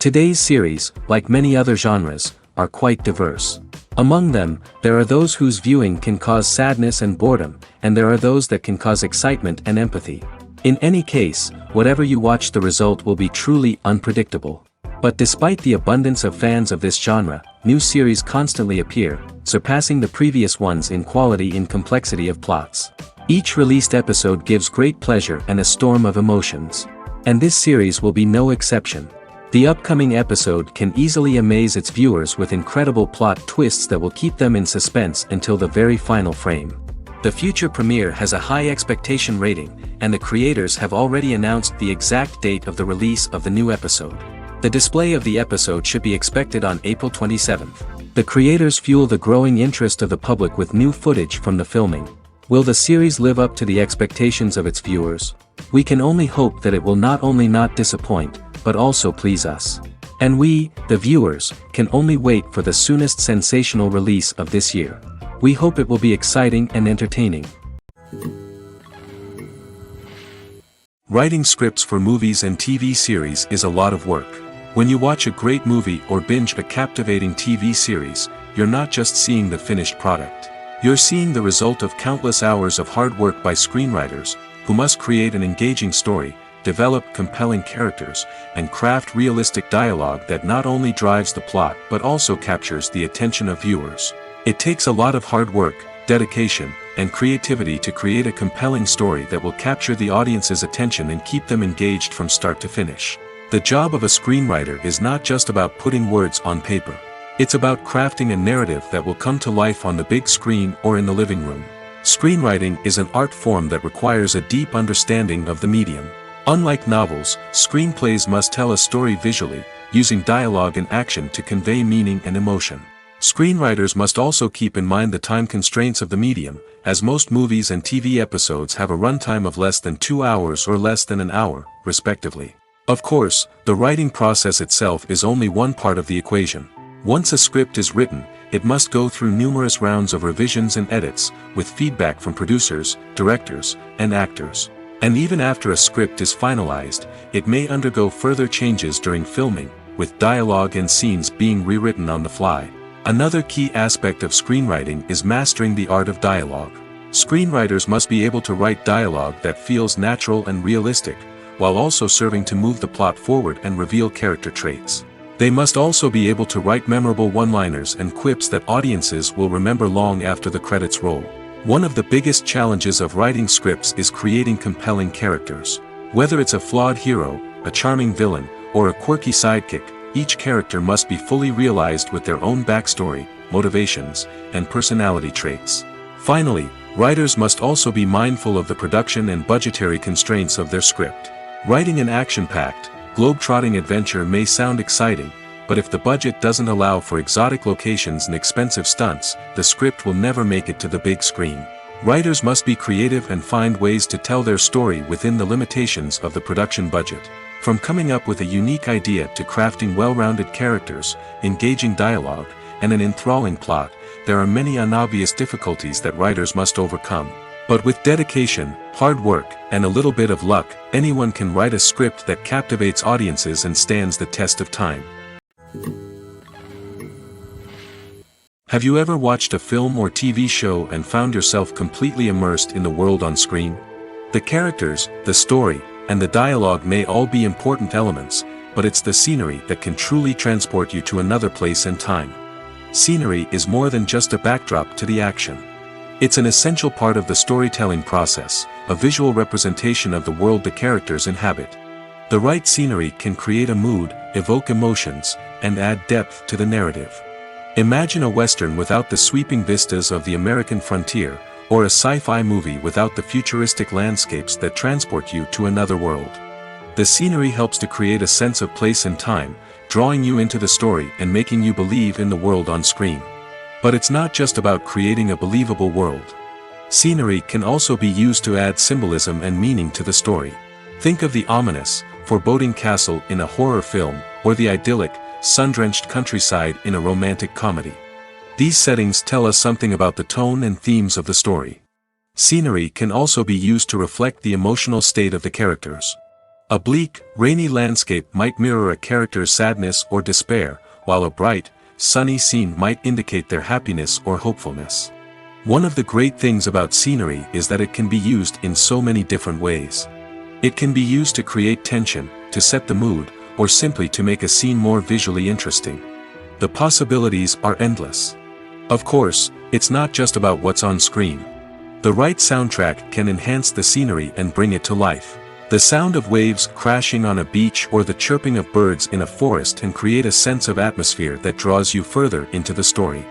Today's series, like many other genres, are quite diverse. Among them, there are those whose viewing can cause sadness and boredom, and there are those that can cause excitement and empathy. In any case, whatever you watch, the result will be truly unpredictable. But despite the abundance of fans of this genre, new series constantly appear, surpassing the previous ones in quality and complexity of plots. Each released episode gives great pleasure and a storm of emotions. And this series will be no exception. The upcoming episode can easily amaze its viewers with incredible plot twists that will keep them in suspense until the very final frame. The future premiere has a high expectation rating, and the creators have already announced the exact date of the release of the new episode. The display of the episode should be expected on April 27th. The creators fuel the growing interest of the public with new footage from the filming. Will the series live up to the expectations of its viewers? We can only hope that it will not only not disappoint, but also please us. And we, the viewers, can only wait for the soonest sensational release of this year. We hope it will be exciting and entertaining. Writing scripts for movies and TV series is a lot of work. When you watch a great movie or binge a captivating TV series, you're not just seeing the finished product. You're seeing the result of countless hours of hard work by screenwriters, who must create an engaging story, develop compelling characters, and craft realistic dialogue that not only drives the plot but also captures the attention of viewers. It takes a lot of hard work, dedication, and creativity to create a compelling story that will capture the audience's attention and keep them engaged from start to finish. The job of a screenwriter is not just about putting words on paper. It's about crafting a narrative that will come to life on the big screen or in the living room. Screenwriting is an art form that requires a deep understanding of the medium. Unlike novels, screenplays must tell a story visually, using dialogue and action to convey meaning and emotion. Screenwriters must also keep in mind the time constraints of the medium, as most movies and TV episodes have a runtime of less than 2 hours or less than an hour, respectively. Of course, the writing process itself is only one part of the equation. Once a script is written, it must go through numerous rounds of revisions and edits, with feedback from producers, directors, and actors. And even after a script is finalized, it may undergo further changes during filming, with dialogue and scenes being rewritten on the fly. Another key aspect of screenwriting is mastering the art of dialogue. Screenwriters must be able to write dialogue that feels natural and realistic, while also serving to move the plot forward and reveal character traits. They must also be able to write memorable one-liners and quips that audiences will remember long after the credits roll. One of the biggest challenges of writing scripts is creating compelling characters. Whether it's a flawed hero, a charming villain, or a quirky sidekick, each character must be fully realized with their own backstory, motivations, and personality traits. Finally, writers must also be mindful of the production and budgetary constraints of their script. Writing an action-packed, globe-trotting adventure may sound exciting, but if the budget doesn't allow for exotic locations and expensive stunts, the script will never make it to the big screen. Writers must be creative and find ways to tell their story within the limitations of the production budget. From coming up with a unique idea to crafting well-rounded characters, engaging dialogue, and an enthralling plot, there are many unobvious difficulties that writers must overcome. But with dedication, hard work, and a little bit of luck, anyone can write a script that captivates audiences and stands the test of time. Have you ever watched a film or TV show and found yourself completely immersed in the world on screen? The characters, the story, and the dialogue may all be important elements, but it's the scenery that can truly transport you to another place and time. Scenery is more than just a backdrop to the action. It's an essential part of the storytelling process, a visual representation of the world the characters inhabit. The right scenery can create a mood, evoke emotions, and add depth to the narrative. Imagine a Western without the sweeping vistas of the American frontier, or a sci-fi movie without the futuristic landscapes that transport you to another world. The scenery helps to create a sense of place and time, drawing you into the story and making you believe in the world on screen. But it's not just about creating a believable world. Scenery can also be used to add symbolism and meaning to the story. Think of the ominous, foreboding castle in a horror film, or the idyllic, sun-drenched countryside in a romantic comedy. These settings tell us something about the tone and themes of the story. Scenery can also be used to reflect the emotional state of the characters. A bleak, rainy landscape might mirror a character's sadness or despair, while a bright, sunny scene might indicate their happiness or hopefulness. One of the great things about scenery is that it can be used in so many different ways. It can be used to create tension, to set the mood, or simply to make a scene more visually interesting. The possibilities are endless. Of course, it's not just about what's on screen. The right soundtrack can enhance the scenery and bring it to life. The sound of waves crashing on a beach or the chirping of birds in a forest can create a sense of atmosphere that draws you further into the story.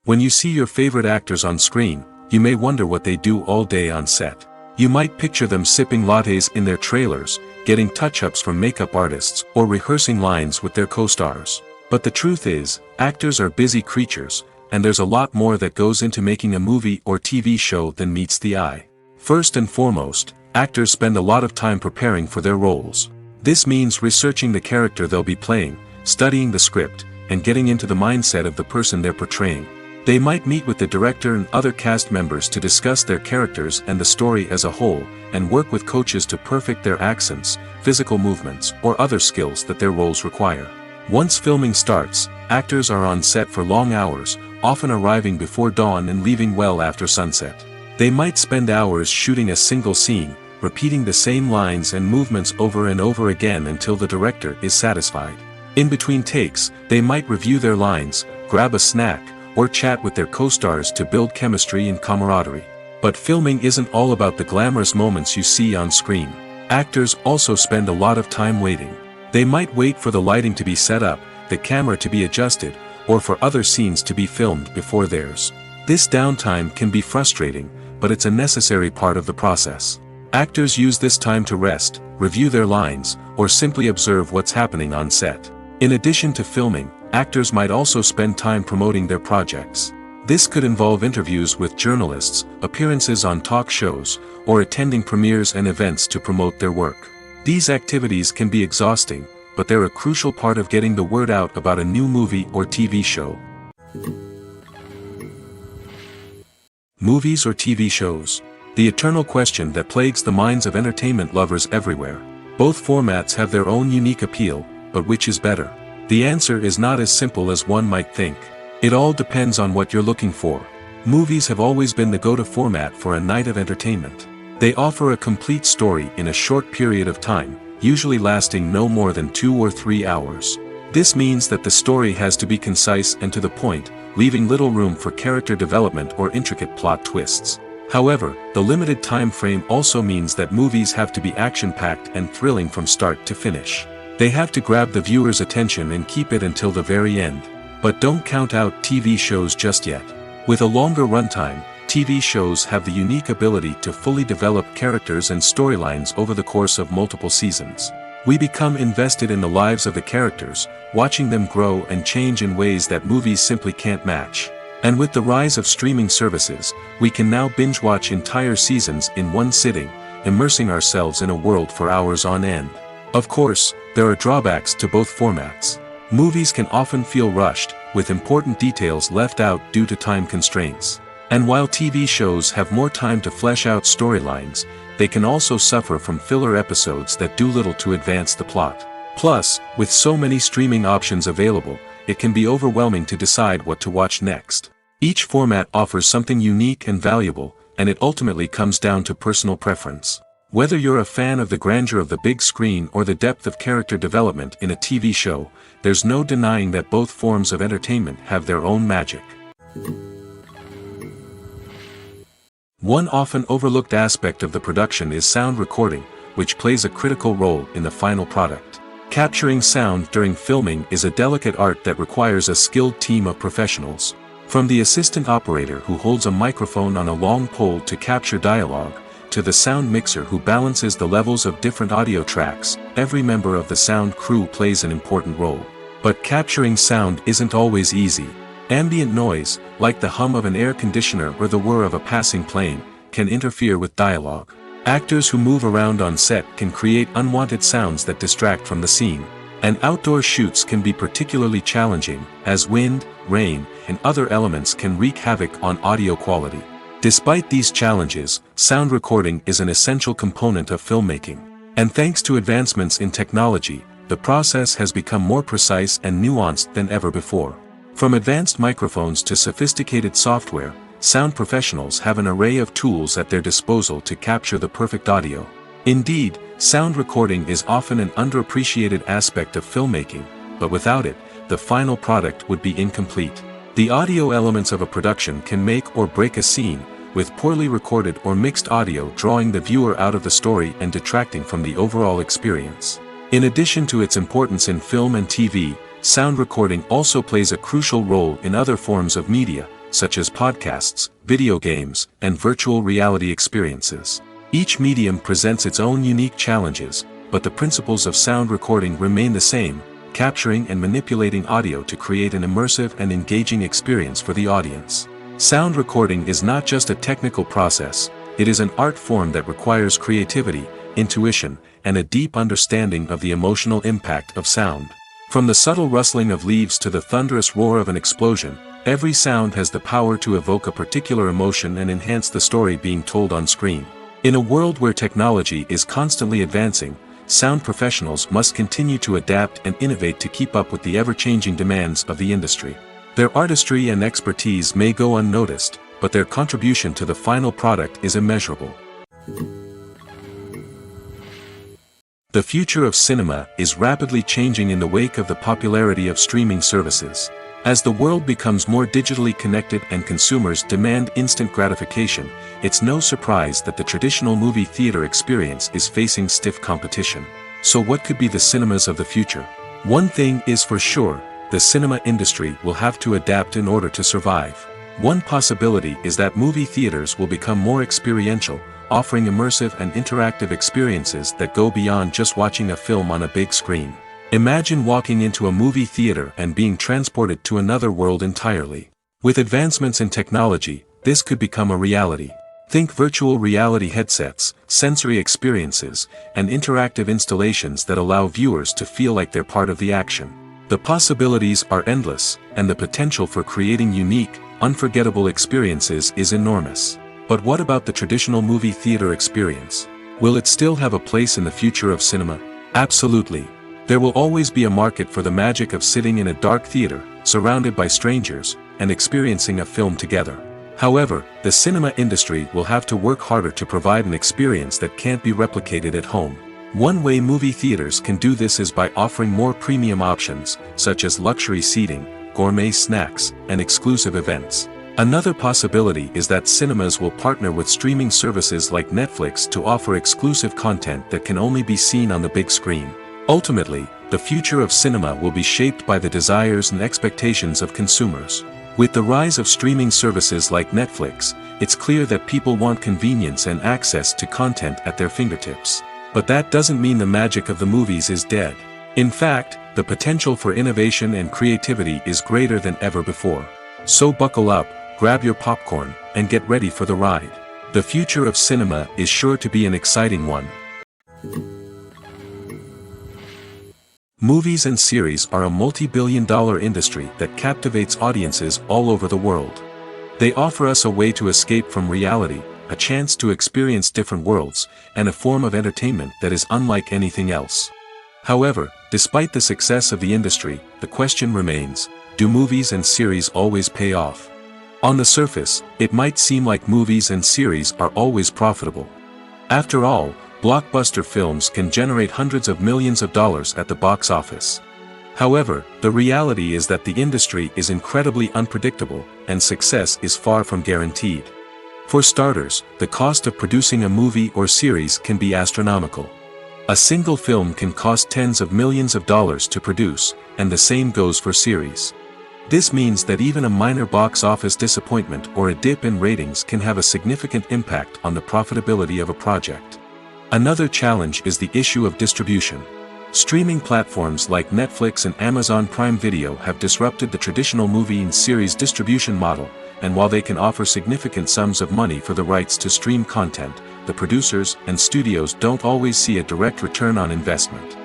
When you see your favorite actors on screen, you may wonder what they do all day on set. You might picture them sipping lattes in their trailers, getting touch-ups from makeup artists, or rehearsing lines with their co-stars. But the truth is, actors are busy creatures, and there's a lot more that goes into making a movie or TV show than meets the eye. First and foremost, actors spend a lot of time preparing for their roles. This means researching the character they'll be playing, studying the script, and getting into the mindset of the person they're portraying. They might meet with the director and other cast members to discuss their characters and the story as a whole, and work with coaches to perfect their accents, physical movements, or other skills that their roles require. Once filming starts, actors are on set for long hours, often arriving before dawn and leaving well after sunset. They might spend hours shooting a single scene, repeating the same lines and movements over and over again until the director is satisfied. In between takes, they might review their lines, grab a snack, or chat with their co-stars to build chemistry and camaraderie. But filming isn't all about the glamorous moments you see on screen. Actors also spend a lot of time waiting. They might wait for the lighting to be set up, the camera to be adjusted, or for other scenes to be filmed before theirs. This downtime can be frustrating, but it's a necessary part of the process. Actors use this time to rest, review their lines, or simply observe what's happening on set. In addition to filming, actors might also spend time promoting their projects. This could involve interviews with journalists, appearances on talk shows, or attending premieres and events to promote their work. These activities can be exhausting, but they're a crucial part of getting the word out about a new movie or TV show. Movies or TV shows? The eternal question that plagues the minds of entertainment lovers everywhere. Both formats have their own unique appeal, but which is better? The answer is not as simple as one might think. It all depends on what you're looking for. Movies have always been the go-to format for a night of entertainment. They offer a complete story in a short period of time, usually lasting no more than 2 or 3 hours. This means that the story has to be concise and to the point, leaving little room for character development or intricate plot twists. However, the limited time frame also means that movies have to be action-packed and thrilling from start to finish. They have to grab the viewer's attention and keep it until the very end. But don't count out TV shows just yet. With a longer runtime, TV shows have the unique ability to fully develop characters and storylines over the course of multiple seasons. We become invested in the lives of the characters, watching them grow and change in ways that movies simply can't match. And with the rise of streaming services, we can now binge-watch entire seasons in one sitting, immersing ourselves in a world for hours on end. Of course, there are drawbacks to both formats. Movies can often feel rushed, with important details left out due to time constraints. And while TV shows have more time to flesh out storylines, they can also suffer from filler episodes that do little to advance the plot. Plus, with so many streaming options available, it can be overwhelming to decide what to watch next. Each format offers something unique and valuable, and it ultimately comes down to personal preference. Whether you're a fan of the grandeur of the big screen or the depth of character development in a TV show, there's no denying that both forms of entertainment have their own magic. One often overlooked aspect of the production is sound recording, which plays a critical role in the final product. Capturing sound during filming is a delicate art that requires a skilled team of professionals. From the assistant operator who holds a microphone on a long pole to capture dialogue, to the sound mixer who balances the levels of different audio tracks, every member of the sound crew plays an important role. But capturing sound isn't always easy. Ambient noise, like the hum of an air conditioner or the whir of a passing plane, can interfere with dialogue. Actors who move around on set can create unwanted sounds that distract from the scene. And outdoor shoots can be particularly challenging, as wind, rain, and other elements can wreak havoc on audio quality. Despite these challenges, sound recording is an essential component of filmmaking. And thanks to advancements in technology, the process has become more precise and nuanced than ever before. From advanced microphones to sophisticated software, sound professionals have an array of tools at their disposal to capture the perfect audio. Indeed, sound recording is often an underappreciated aspect of filmmaking, but without it, the final product would be incomplete. The audio elements of a production can make or break a scene, with poorly recorded or mixed audio drawing the viewer out of the story and detracting from the overall experience. In addition to its importance in film and TV, sound recording also plays a crucial role in other forms of media, such as podcasts, video games, and virtual reality experiences. Each medium presents its own unique challenges, but the principles of sound recording remain the same, capturing and manipulating audio to create an immersive and engaging experience for the audience. Sound recording is not just a technical process, it is an art form that requires creativity, intuition, and a deep understanding of the emotional impact of sound. From the subtle rustling of leaves to the thunderous roar of an explosion, every sound has the power to evoke a particular emotion and enhance the story being told on screen. In a world where technology is constantly advancing, sound professionals must continue to adapt and innovate to keep up with the ever-changing demands of the industry. Their artistry and expertise may go unnoticed, but their contribution to the final product is immeasurable. The future of cinema is rapidly changing in the wake of the popularity of streaming services. As the world becomes more digitally connected and consumers demand instant gratification, it's no surprise that the traditional movie theater experience is facing stiff competition. So what could be the cinemas of the future? One thing is for sure, the cinema industry will have to adapt in order to survive. One possibility is that movie theaters will become more experiential, offering immersive and interactive experiences that go beyond just watching a film on a big screen. Imagine walking into a movie theater and being transported to another world entirely. With advancements in technology, this could become a reality. Think virtual reality headsets, sensory experiences, and interactive installations that allow viewers to feel like they're part of the action. The possibilities are endless, and the potential for creating unique, unforgettable experiences is enormous. But what about the traditional movie theater experience? Will it still have a place in the future of cinema? Absolutely. There will always be a market for the magic of sitting in a dark theater, surrounded by strangers, and experiencing a film together. However, the cinema industry will have to work harder to provide an experience that can't be replicated at home. One way movie theaters can do this is by offering more premium options, such as luxury seating, gourmet snacks, and exclusive events. Another possibility is that cinemas will partner with streaming services like Netflix to offer exclusive content that can only be seen on the big screen. Ultimately, the future of cinema will be shaped by the desires and expectations of consumers. With the rise of streaming services like Netflix, it's clear that people want convenience and access to content at their fingertips. But that doesn't mean the magic of the movies is dead. In fact, the potential for innovation and creativity is greater than ever before. So buckle up, grab your popcorn, and get ready for the ride. The future of cinema is sure to be an exciting one. Movies and series are a multi-billion-dollar industry that captivates audiences all over the world. They offer us a way to escape from reality, a chance to experience different worlds, and a form of entertainment that is unlike anything else. However, despite the success of the industry, the question remains, do movies and series always pay off? On the surface, it might seem like movies and series are always profitable. After all, blockbuster films can generate hundreds of millions of dollars at the box office. However, the reality is that the industry is incredibly unpredictable, and success is far from guaranteed. For starters, the cost of producing a movie or series can be astronomical. A single film can cost tens of millions of dollars to produce, and the same goes for series. This means that even a minor box office disappointment or a dip in ratings can have a significant impact on the profitability of a project. Another challenge is the issue of distribution. Streaming platforms like Netflix and Amazon Prime Video have disrupted the traditional movie and series distribution model, and while they can offer significant sums of money for the rights to stream content, the producers and studios don't always see a direct return on investment.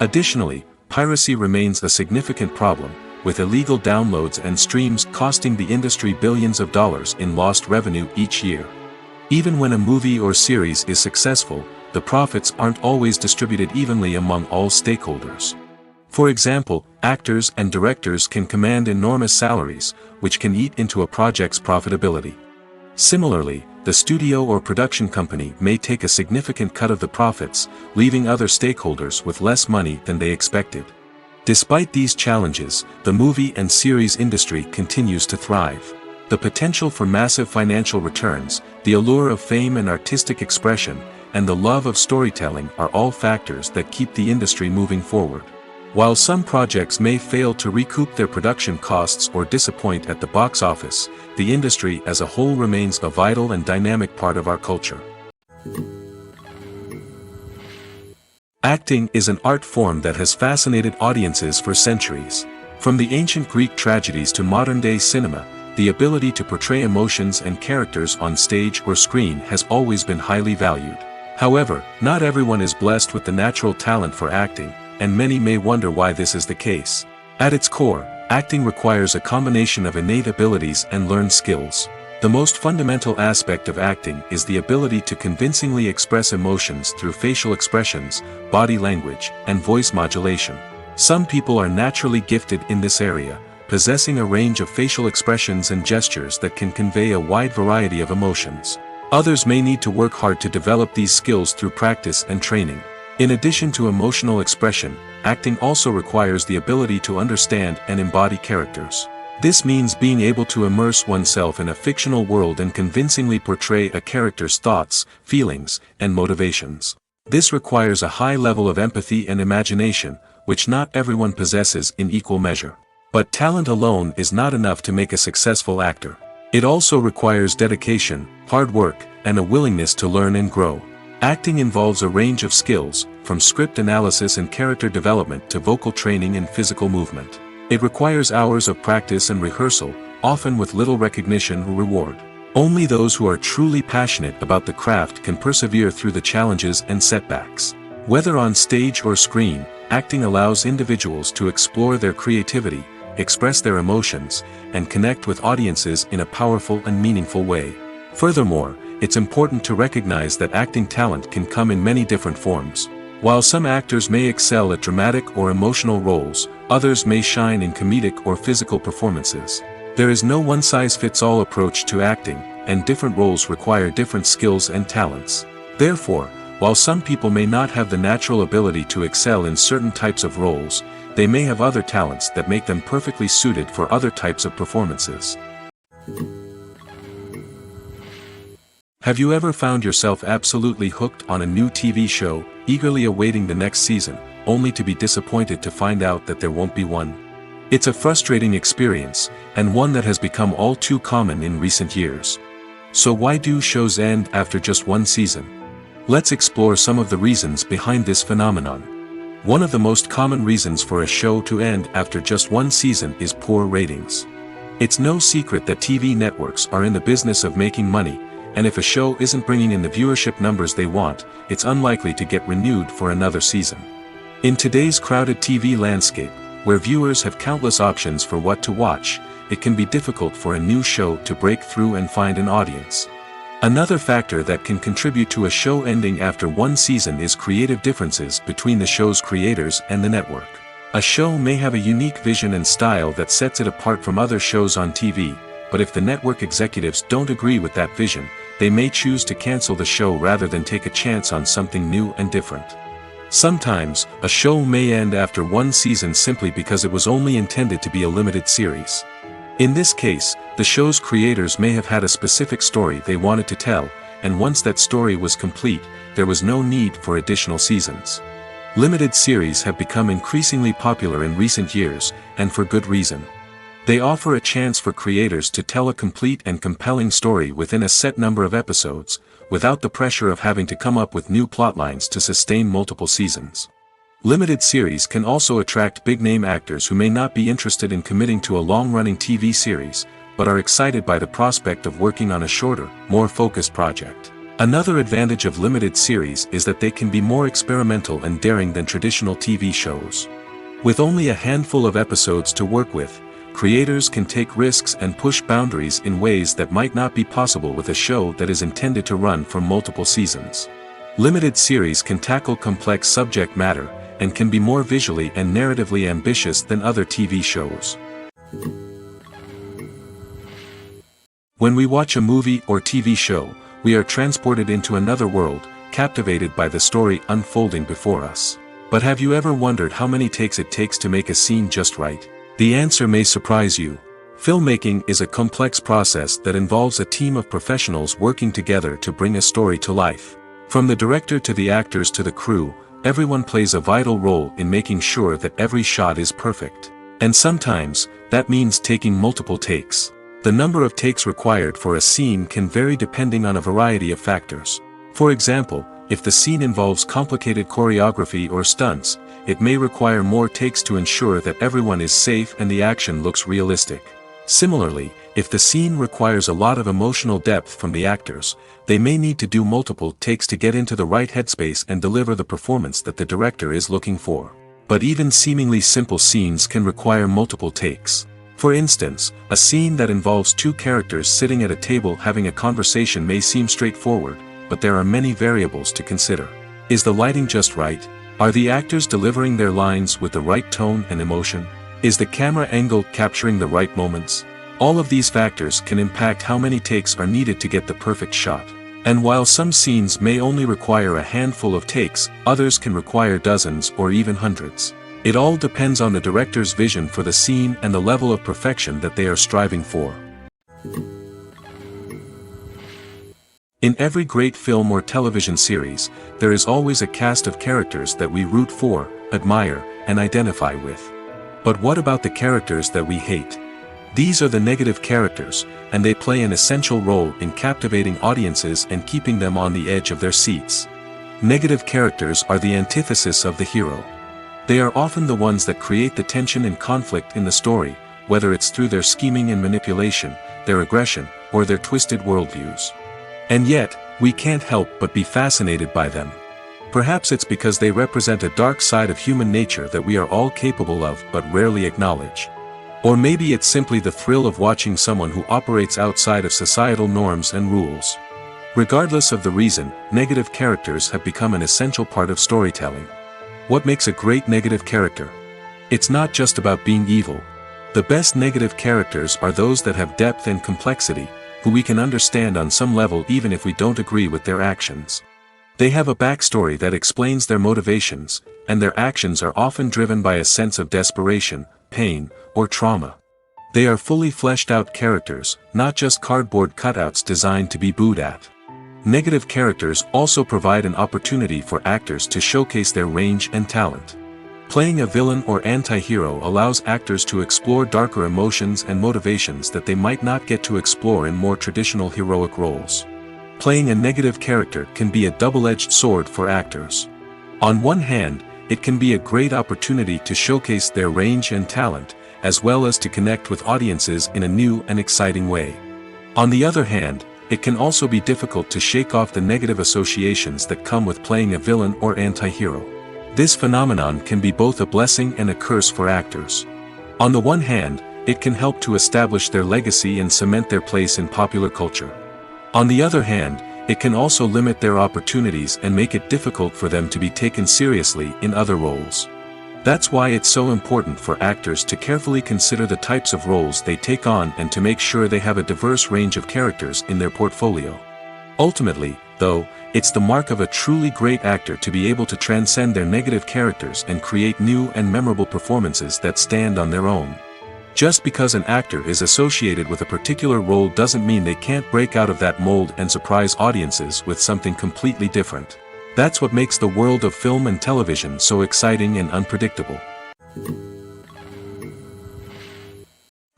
Additionally, piracy remains a significant problem, with illegal downloads and streams costing the industry billions of dollars in lost revenue each year. Even when a movie or series is successful, the profits aren't always distributed evenly among all stakeholders. For example, actors and directors can command enormous salaries, which can eat into a project's profitability. Similarly, the studio or production company may take a significant cut of the profits, leaving other stakeholders with less money than they expected. Despite these challenges, the movie and series industry continues to thrive. The potential for massive financial returns, the allure of fame and artistic expression, and the love of storytelling are all factors that keep the industry moving forward. While some projects may fail to recoup their production costs or disappoint at the box office, the industry as a whole remains a vital and dynamic part of our culture. Acting is an art form that has fascinated audiences for centuries. From the ancient Greek tragedies to modern-day cinema, the ability to portray emotions and characters on stage or screen has always been highly valued. However, not everyone is blessed with the natural talent for acting, and many may wonder why this is the case. At its core, acting requires a combination of innate abilities and learned skills. The most fundamental aspect of acting is the ability to convincingly express emotions through facial expressions, body language, and voice modulation. Some people are naturally gifted in this area, possessing a range of facial expressions and gestures that can convey a wide variety of emotions. Others may need to work hard to develop these skills through practice and training. In addition to emotional expression, acting also requires the ability to understand and embody characters. This means being able to immerse oneself in a fictional world and convincingly portray a character's thoughts, feelings, and motivations. This requires a high level of empathy and imagination, which not everyone possesses in equal measure. But talent alone is not enough to make a successful actor. It also requires dedication, hard work, and a willingness to learn and grow. Acting involves a range of skills, from script analysis and character development to vocal training and physical movement. It requires hours of practice and rehearsal, often with little recognition or reward. Only those who are truly passionate about the craft can persevere through the challenges and setbacks. Whether on stage or screen, acting allows individuals to explore their creativity, express their emotions, and connect with audiences in a powerful and meaningful way. Furthermore, it's important to recognize that acting talent can come in many different forms. While some actors may excel at dramatic or emotional roles, others may shine in comedic or physical performances. There is no one-size-fits-all approach to acting, and different roles require different skills and talents. Therefore, while some people may not have the natural ability to excel in certain types of roles, they may have other talents that make them perfectly suited for other types of performances. Have you ever found yourself absolutely hooked on a new TV show, eagerly awaiting the next season, only to be disappointed to find out that there won't be one? It's a frustrating experience, and one that has become all too common in recent years. So why do shows end after just one season? Let's explore some of the reasons behind this phenomenon. One of the most common reasons for a show to end after just one season is poor ratings. It's no secret that TV networks are in the business of making money, and if a show isn't bringing in the viewership numbers they want, it's unlikely to get renewed for another season. In today's crowded TV landscape, where viewers have countless options for what to watch, it can be difficult for a new show to break through and find an audience. Another factor that can contribute to a show ending after one season is creative differences between the show's creators and the network. A show may have a unique vision and style that sets it apart from other shows on TV, but if the network executives don't agree with that vision, they may choose to cancel the show rather than take a chance on something new and different. Sometimes, a show may end after one season simply because it was only intended to be a limited series. In this case, the show's creators may have had a specific story they wanted to tell, and once that story was complete, there was no need for additional seasons. Limited series have become increasingly popular in recent years, and for good reason. They offer a chance for creators to tell a complete and compelling story within a set number of episodes, without the pressure of having to come up with new plotlines to sustain multiple seasons. Limited series can also attract big-name actors who may not be interested in committing to a long-running TV series, but are excited by the prospect of working on a shorter, more focused project. Another advantage of limited series is that they can be more experimental and daring than traditional TV shows. With only a handful of episodes to work with, creators can take risks and push boundaries in ways that might not be possible with a show that is intended to run for multiple seasons. Limited series can tackle complex subject matter, and can be more visually and narratively ambitious than other TV shows. When we watch a movie or TV show, we are transported into another world, captivated by the story unfolding before us. But have you ever wondered how many takes it takes to make a scene just right? The answer may surprise you. Filmmaking is a complex process that involves a team of professionals working together to bring a story to life. From the director to the actors to the crew, everyone plays a vital role in making sure that every shot is perfect. And sometimes, that means taking multiple takes. The number of takes required for a scene can vary depending on a variety of factors. For example, if the scene involves complicated choreography or stunts, it may require more takes to ensure that everyone is safe and the action looks realistic. Similarly, if the scene requires a lot of emotional depth from the actors, they may need to do multiple takes to get into the right headspace and deliver the performance that the director is looking for. But even seemingly simple scenes can require multiple takes. For instance, a scene that involves two characters sitting at a table having a conversation may seem straightforward, but there are many variables to consider. Is the lighting just right? Are the actors delivering their lines with the right tone and emotion? Is the camera angle capturing the right moments? All of these factors can impact how many takes are needed to get the perfect shot. And while some scenes may only require a handful of takes, others can require dozens or even hundreds. It all depends on the director's vision for the scene and the level of perfection that they are striving for. In every great film or television series, there is always a cast of characters that we root for, admire, and identify with. But what about the characters that we hate? These are the negative characters, and they play an essential role in captivating audiences and keeping them on the edge of their seats. Negative characters are the antithesis of the hero. They are often the ones that create the tension and conflict in the story, whether it's through their scheming and manipulation, their aggression, or their twisted worldviews. And yet, we can't help but be fascinated by them. Perhaps it's because they represent a dark side of human nature that we are all capable of but rarely acknowledge. Or maybe it's simply the thrill of watching someone who operates outside of societal norms and rules. Regardless of the reason, negative characters have become an essential part of storytelling. What makes a great negative character? It's not just about being evil. The best negative characters are those that have depth and complexity, who we can understand on some level even if we don't agree with their actions. They have a backstory that explains their motivations, and their actions are often driven by a sense of desperation, pain, or trauma. They are fully fleshed out characters, not just cardboard cutouts designed to be booed at. Negative characters also provide an opportunity for actors to showcase their range and talent. Playing a villain or anti-hero allows actors to explore darker emotions and motivations that they might not get to explore in more traditional heroic roles. Playing a negative character can be a double-edged sword for actors. On one hand, it can be a great opportunity to showcase their range and talent, as well as to connect with audiences in a new and exciting way. On the other hand, it can also be difficult to shake off the negative associations that come with playing a villain or anti-hero. This phenomenon can be both a blessing and a curse for actors. On the one hand, it can help to establish their legacy and cement their place in popular culture. On the other hand, it can also limit their opportunities and make it difficult for them to be taken seriously in other roles. That's why it's so important for actors to carefully consider the types of roles they take on and to make sure they have a diverse range of characters in their portfolio. Ultimately, though, it's the mark of a truly great actor to be able to transcend their negative characters and create new and memorable performances that stand on their own. Just because an actor is associated with a particular role doesn't mean they can't break out of that mold and surprise audiences with something completely different. That's what makes the world of film and television so exciting and unpredictable.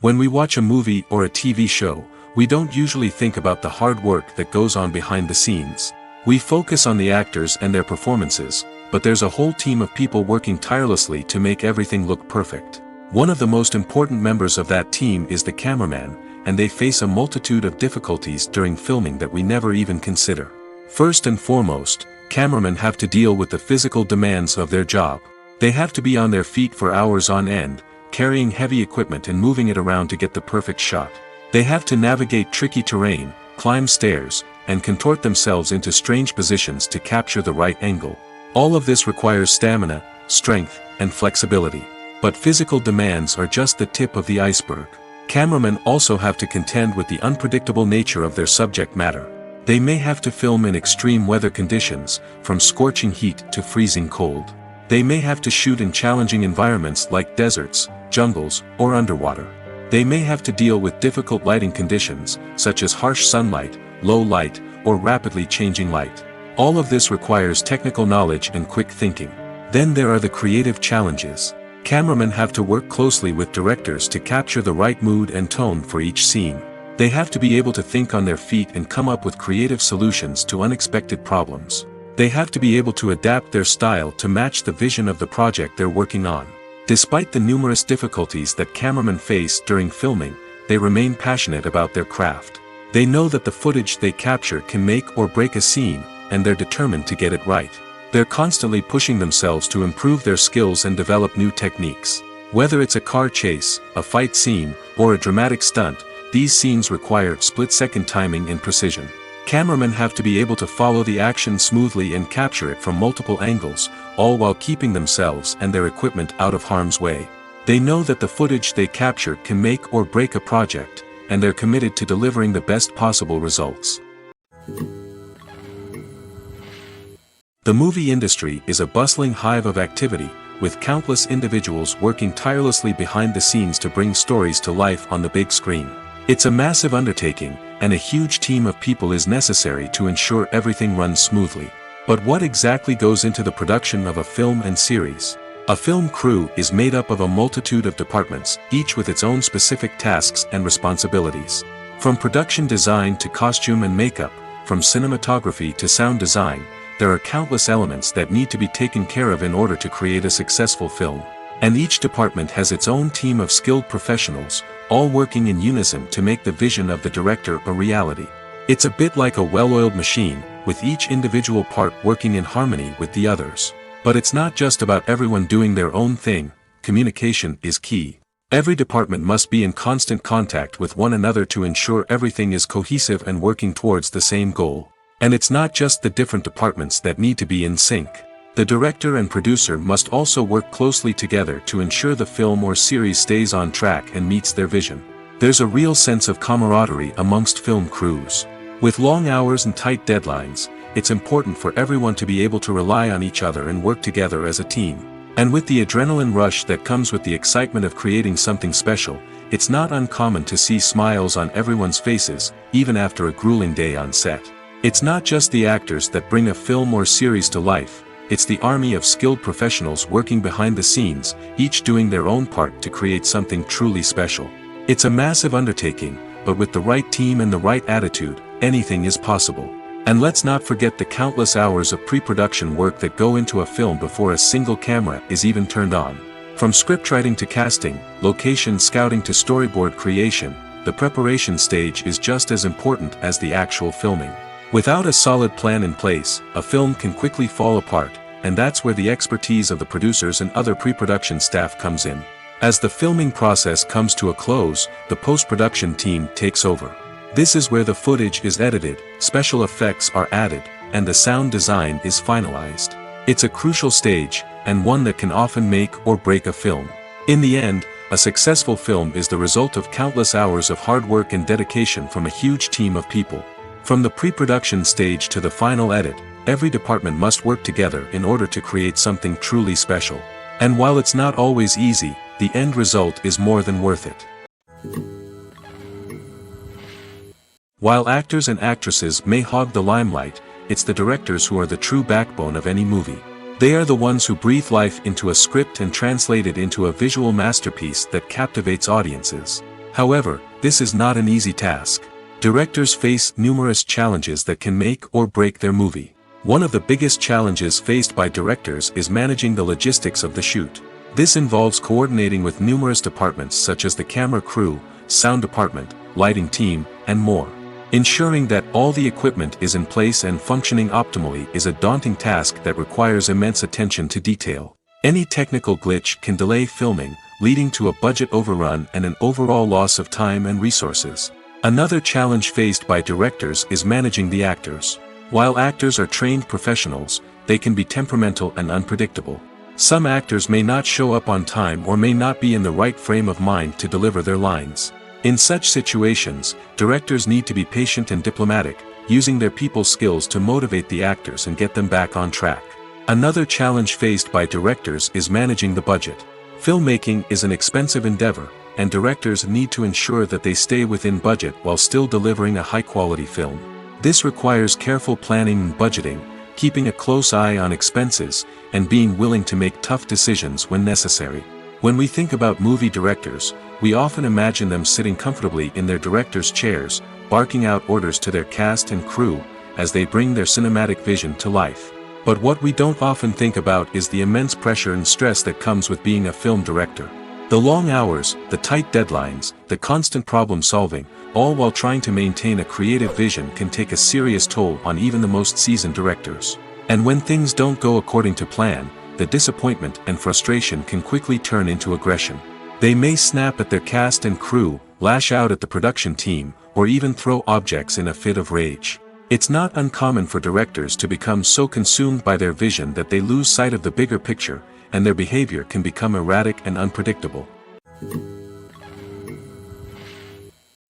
When we watch a movie or a TV show, we don't usually think about the hard work that goes on behind the scenes. We focus on the actors and their performances, but there's a whole team of people working tirelessly to make everything look perfect. One of the most important members of that team is the cameraman, and they face a multitude of difficulties during filming that we never even consider. First and foremost, cameramen have to deal with the physical demands of their job. They have to be on their feet for hours on end, carrying heavy equipment and moving it around to get the perfect shot. They have to navigate tricky terrain, climb stairs, and contort themselves into strange positions to capture the right angle. All of this requires stamina, strength, and flexibility. But physical demands are just the tip of the iceberg. Cameramen also have to contend with the unpredictable nature of their subject matter. They may have to film in extreme weather conditions, from scorching heat to freezing cold. They may have to shoot in challenging environments like deserts, jungles, or underwater. They may have to deal with difficult lighting conditions, such as harsh sunlight, low light, or rapidly changing light. All of this requires technical knowledge and quick thinking. Then there are the creative challenges. Cameramen have to work closely with directors to capture the right mood and tone for each scene. They have to be able to think on their feet and come up with creative solutions to unexpected problems. They have to be able to adapt their style to match the vision of the project they're working on. Despite the numerous difficulties that cameramen face during filming, they remain passionate about their craft. They know that the footage they capture can make or break a scene, and they're determined to get it right. They're constantly pushing themselves to improve their skills and develop new techniques. Whether it's a car chase, a fight scene, or a dramatic stunt, these scenes require split-second timing and precision. Cameramen have to be able to follow the action smoothly and capture it from multiple angles, all while keeping themselves and their equipment out of harm's way. They know that the footage they capture can make or break a project, and they're committed to delivering the best possible results. The movie industry is a bustling hive of activity, with countless individuals working tirelessly behind the scenes to bring stories to life on the big screen. It's a massive undertaking, and a huge team of people is necessary to ensure everything runs smoothly. But what exactly goes into the production of a film and series? A film crew is made up of a multitude of departments, each with its own specific tasks and responsibilities. From production design to costume and makeup, from cinematography to sound design, there are countless elements that need to be taken care of in order to create a successful film. And each department has its own team of skilled professionals, all working in unison to make the vision of the director a reality. It's a bit like a well-oiled machine, with each individual part working in harmony with the others. But it's not just about everyone doing their own thing. Communication is key. Every department must be in constant contact with one another to ensure everything is cohesive and working towards the same goal. And it's not just the different departments that need to be in sync. The director and producer must also work closely together to ensure the film or series stays on track and meets their vision. There's a real sense of camaraderie amongst film crews. With long hours and tight deadlines, it's important for everyone to be able to rely on each other and work together as a team. And with the adrenaline rush that comes with the excitement of creating something special, it's not uncommon to see smiles on everyone's faces, even after a grueling day on set. It's not just the actors that bring a film or series to life. It's the army of skilled professionals working behind the scenes, each doing their own part to create something truly special. It's a massive undertaking, but with the right team and the right attitude, anything is possible. And let's not forget the countless hours of pre-production work that go into a film before a single camera is even turned on. From scriptwriting to casting, location scouting to storyboard creation, the preparation stage is just as important as the actual filming. Without a solid plan in place, a film can quickly fall apart, and that's where the expertise of the producers and other pre-production staff comes in. As the filming process comes to a close, the post-production team takes over. This is where the footage is edited, special effects are added, and the sound design is finalized. It's a crucial stage, and one that can often make or break a film. In the end, a successful film is the result of countless hours of hard work and dedication from a huge team of people. From the pre-production stage to the final edit, every department must work together in order to create something truly special. And while it's not always easy, the end result is more than worth it. While actors and actresses may hog the limelight, it's the directors who are the true backbone of any movie. They are the ones who breathe life into a script and translate it into a visual masterpiece that captivates audiences. However, this is not an easy task. Directors face numerous challenges that can make or break their movie. One of the biggest challenges faced by directors is managing the logistics of the shoot. This involves coordinating with numerous departments such as the camera crew, sound department, lighting team, and more. Ensuring that all the equipment is in place and functioning optimally is a daunting task that requires immense attention to detail. Any technical glitch can delay filming, leading to a budget overrun and an overall loss of time and resources. Another challenge faced by directors is managing the actors. While actors are trained professionals, they can be temperamental and unpredictable. Some actors may not show up on time or may not be in the right frame of mind to deliver their lines. In such situations, directors need to be patient and diplomatic, using their people skills to motivate the actors and get them back on track. Another challenge faced by directors is managing the budget. Filmmaking is an expensive endeavor, and directors need to ensure that they stay within budget while still delivering a high-quality film. This requires careful planning and budgeting, keeping a close eye on expenses, and being willing to make tough decisions when necessary. When we think about movie directors, we often imagine them sitting comfortably in their director's chairs, barking out orders to their cast and crew, as they bring their cinematic vision to life. But what we don't often think about is the immense pressure and stress that comes with being a film director. The long hours, the tight deadlines, the constant problem solving, all while trying to maintain a creative vision can take a serious toll on even the most seasoned directors. And when things don't go according to plan, the disappointment and frustration can quickly turn into aggression. They may snap at their cast and crew, lash out at the production team, or even throw objects in a fit of rage. It's not uncommon for directors to become so consumed by their vision that they lose sight of the bigger picture, and their behavior can become erratic and unpredictable.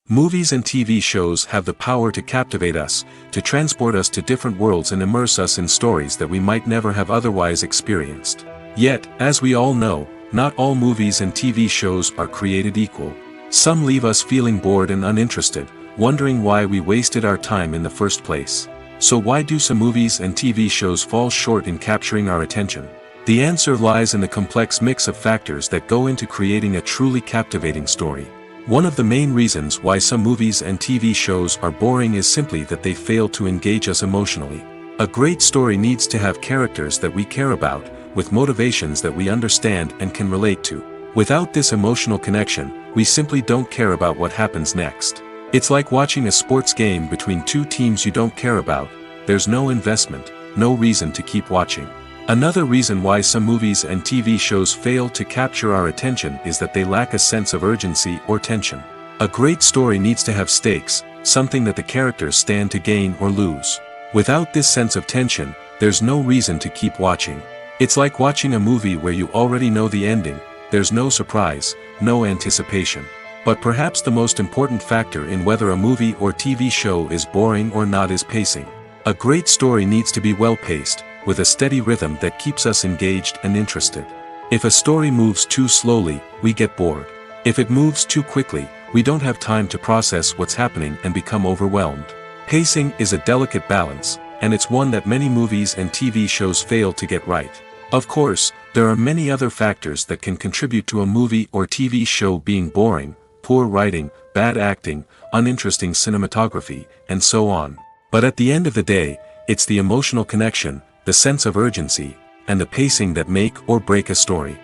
Movies and TV shows have the power to captivate us, to transport us to different worlds and immerse us in stories that we might never have otherwise experienced. Yet, as we all know, not all movies and TV shows are created equal. Some leave us feeling bored and uninterested, wondering why we wasted our time in the first place. So why do some movies and TV shows fall short in capturing our attention? The answer lies in the complex mix of factors that go into creating a truly captivating story. One of the main reasons why some movies and TV shows are boring is simply that they fail to engage us emotionally. A great story needs to have characters that we care about, with motivations that we understand and can relate to. Without this emotional connection, we simply don't care about what happens next. It's like watching a sports game between two teams you don't care about. There's no investment, no reason to keep watching. Another reason why some movies and TV shows fail to capture our attention is that they lack a sense of urgency or tension. A great story needs to have stakes, something that the characters stand to gain or lose. Without this sense of tension, there's no reason to keep watching. It's like watching a movie where you already know the ending, there's no surprise, no anticipation. But perhaps the most important factor in whether a movie or TV show is boring or not is pacing. A great story needs to be well-paced, with a steady rhythm that keeps us engaged and interested. If a story moves too slowly, we get bored. If it moves too quickly, we don't have time to process what's happening and become overwhelmed. Pacing is a delicate balance, and it's one that many movies and TV shows fail to get right. Of course, there are many other factors that can contribute to a movie or TV show being boring: poor writing, bad acting, uninteresting cinematography, and so on. But at the end of the day, it's the emotional connection, the sense of urgency, and the pacing that make or break a story.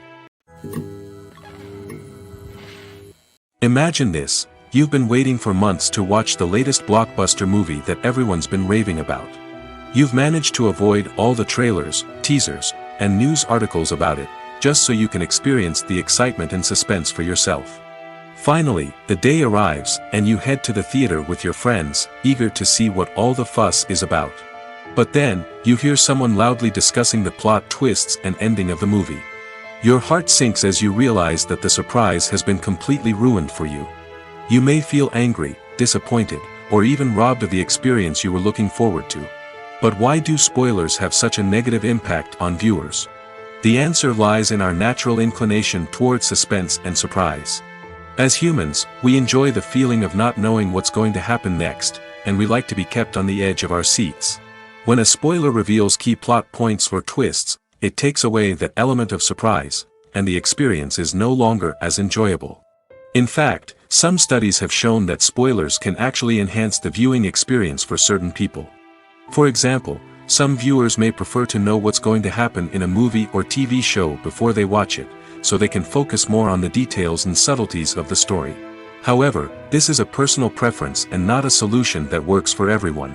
Imagine this: you've been waiting for months to watch the latest blockbuster movie that everyone's been raving about. You've managed to avoid all the trailers, teasers, and news articles about it, just so you can experience the excitement and suspense for yourself. Finally, the day arrives, and you head to the theater with your friends, eager to see what all the fuss is about. But then, you hear someone loudly discussing the plot twists and ending of the movie. Your heart sinks as you realize that the surprise has been completely ruined for you. You may feel angry, disappointed, or even robbed of the experience you were looking forward to. But why do spoilers have such a negative impact on viewers? The answer lies in our natural inclination toward suspense and surprise. As humans, we enjoy the feeling of not knowing what's going to happen next, and we like to be kept on the edge of our seats. When a spoiler reveals key plot points or twists, it takes away that element of surprise, and the experience is no longer as enjoyable. In fact, some studies have shown that spoilers can actually enhance the viewing experience for certain people. For example, some viewers may prefer to know what's going to happen in a movie or TV show before they watch it, so they can focus more on the details and subtleties of the story. However, this is a personal preference and not a solution that works for everyone.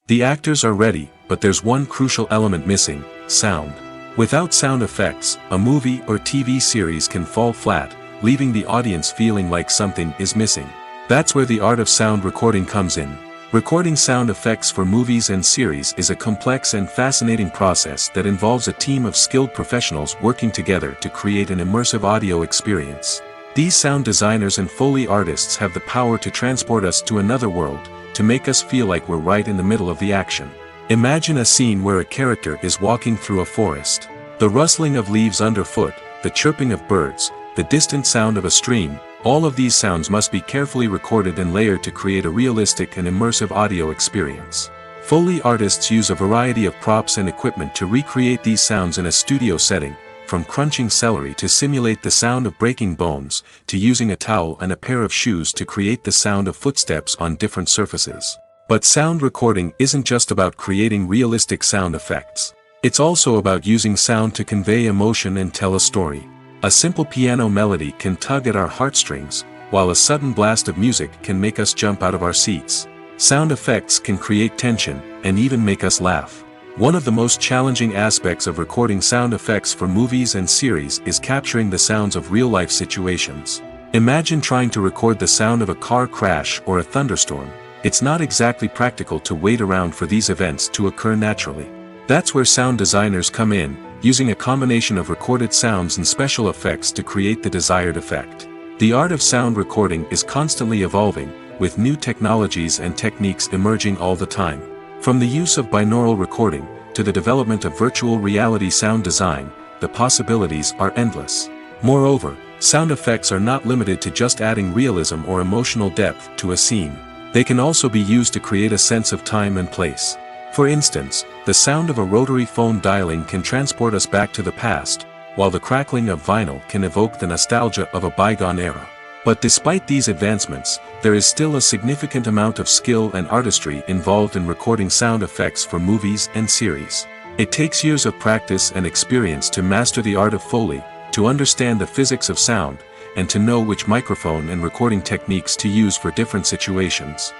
The actors are ready, but there's one crucial element missing: sound. Without sound effects, a movie or TV series can fall flat, leaving the audience feeling like something is missing. That's where the art of sound recording comes in. Recording sound effects for movies and series is a complex and fascinating process that involves a team of skilled professionals working together to create an immersive audio experience. These sound designers and Foley artists have the power to transport us to another world, to make us feel like we're right in the middle of the action. Imagine a scene where a character is walking through a forest. The rustling of leaves underfoot, the chirping of birds, the distant sound of a stream, all of these sounds must be carefully recorded and layered to create a realistic and immersive audio experience. Foley artists use a variety of props and equipment to recreate these sounds in a studio setting, from crunching celery to simulate the sound of breaking bones, to using a towel and a pair of shoes to create the sound of footsteps on different surfaces. But sound recording isn't just about creating realistic sound effects. It's also about using sound to convey emotion and tell a story. A simple piano melody can tug at our heartstrings, while a sudden blast of music can make us jump out of our seats. Sound effects can create tension, and even make us laugh. One of the most challenging aspects of recording sound effects for movies and series is capturing the sounds of real-life situations. Imagine trying to record the sound of a car crash or a thunderstorm. It's not exactly practical to wait around for these events to occur naturally. That's where sound designers come in, using a combination of recorded sounds and special effects to create the desired effect. The art of sound recording is constantly evolving, with new technologies and techniques emerging all the time. From the use of binaural recording, to the development of virtual reality sound design, the possibilities are endless. Moreover, sound effects are not limited to just adding realism or emotional depth to a scene. They can also be used to create a sense of time and place. For instance, the sound of a rotary phone dialing can transport us back to the past, while the crackling of vinyl can evoke the nostalgia of a bygone era. But despite these advancements, there is still a significant amount of skill and artistry involved in recording sound effects for movies and series. It takes years of practice and experience to master the art of Foley, to understand the physics of sound, and to know which microphone and recording techniques to use for different situations.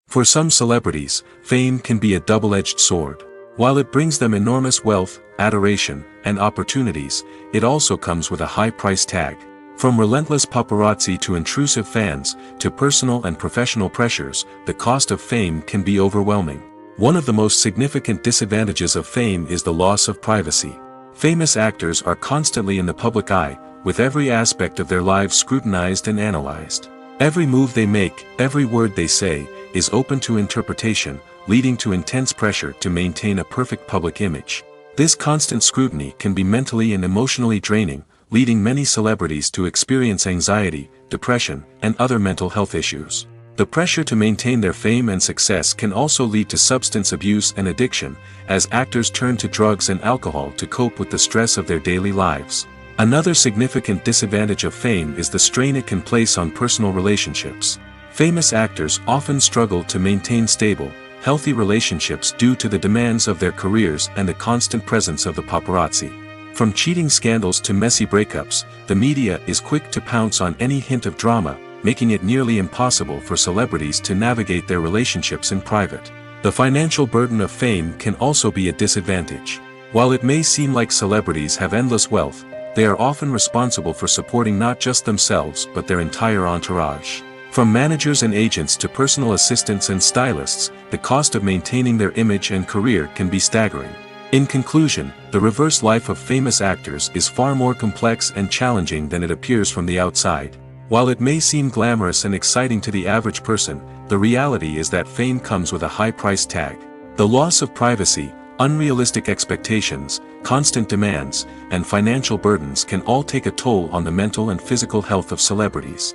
For some celebrities, fame can be a double-edged sword. While it brings them enormous wealth, adoration, and opportunities, it also comes with a high price tag. From relentless paparazzi to intrusive fans, to personal and professional pressures, the cost of fame can be overwhelming. One of the most significant disadvantages of fame is the loss of privacy. Famous actors are constantly in the public eye, with every aspect of their lives scrutinized and analyzed. Every move they make, every word they say, is open to interpretation, leading to intense pressure to maintain a perfect public image. This constant scrutiny can be mentally and emotionally draining, leading many celebrities to experience anxiety, depression, and other mental health issues. The pressure to maintain their fame and success can also lead to substance abuse and addiction, as actors turn to drugs and alcohol to cope with the stress of their daily lives. Another significant disadvantage of fame is the strain it can place on personal relationships. Famous actors often struggle to maintain stable, healthy relationships due to the demands of their careers and the constant presence of the paparazzi. From cheating scandals to messy breakups, the media is quick to pounce on any hint of drama, making it nearly impossible for celebrities to navigate their relationships in private. The financial burden of fame can also be a disadvantage. While it may seem like celebrities have endless wealth, they are often responsible for supporting not just themselves but their entire entourage. From managers and agents to personal assistants and stylists, the cost of maintaining their image and career can be staggering. In conclusion, the reverse life of famous actors is far more complex and challenging than it appears from the outside. While it may seem glamorous and exciting to the average person, the reality is that fame comes with a high price tag. The loss of privacy, unrealistic expectations, constant demands, and financial burdens can all take a toll on the mental and physical health of celebrities.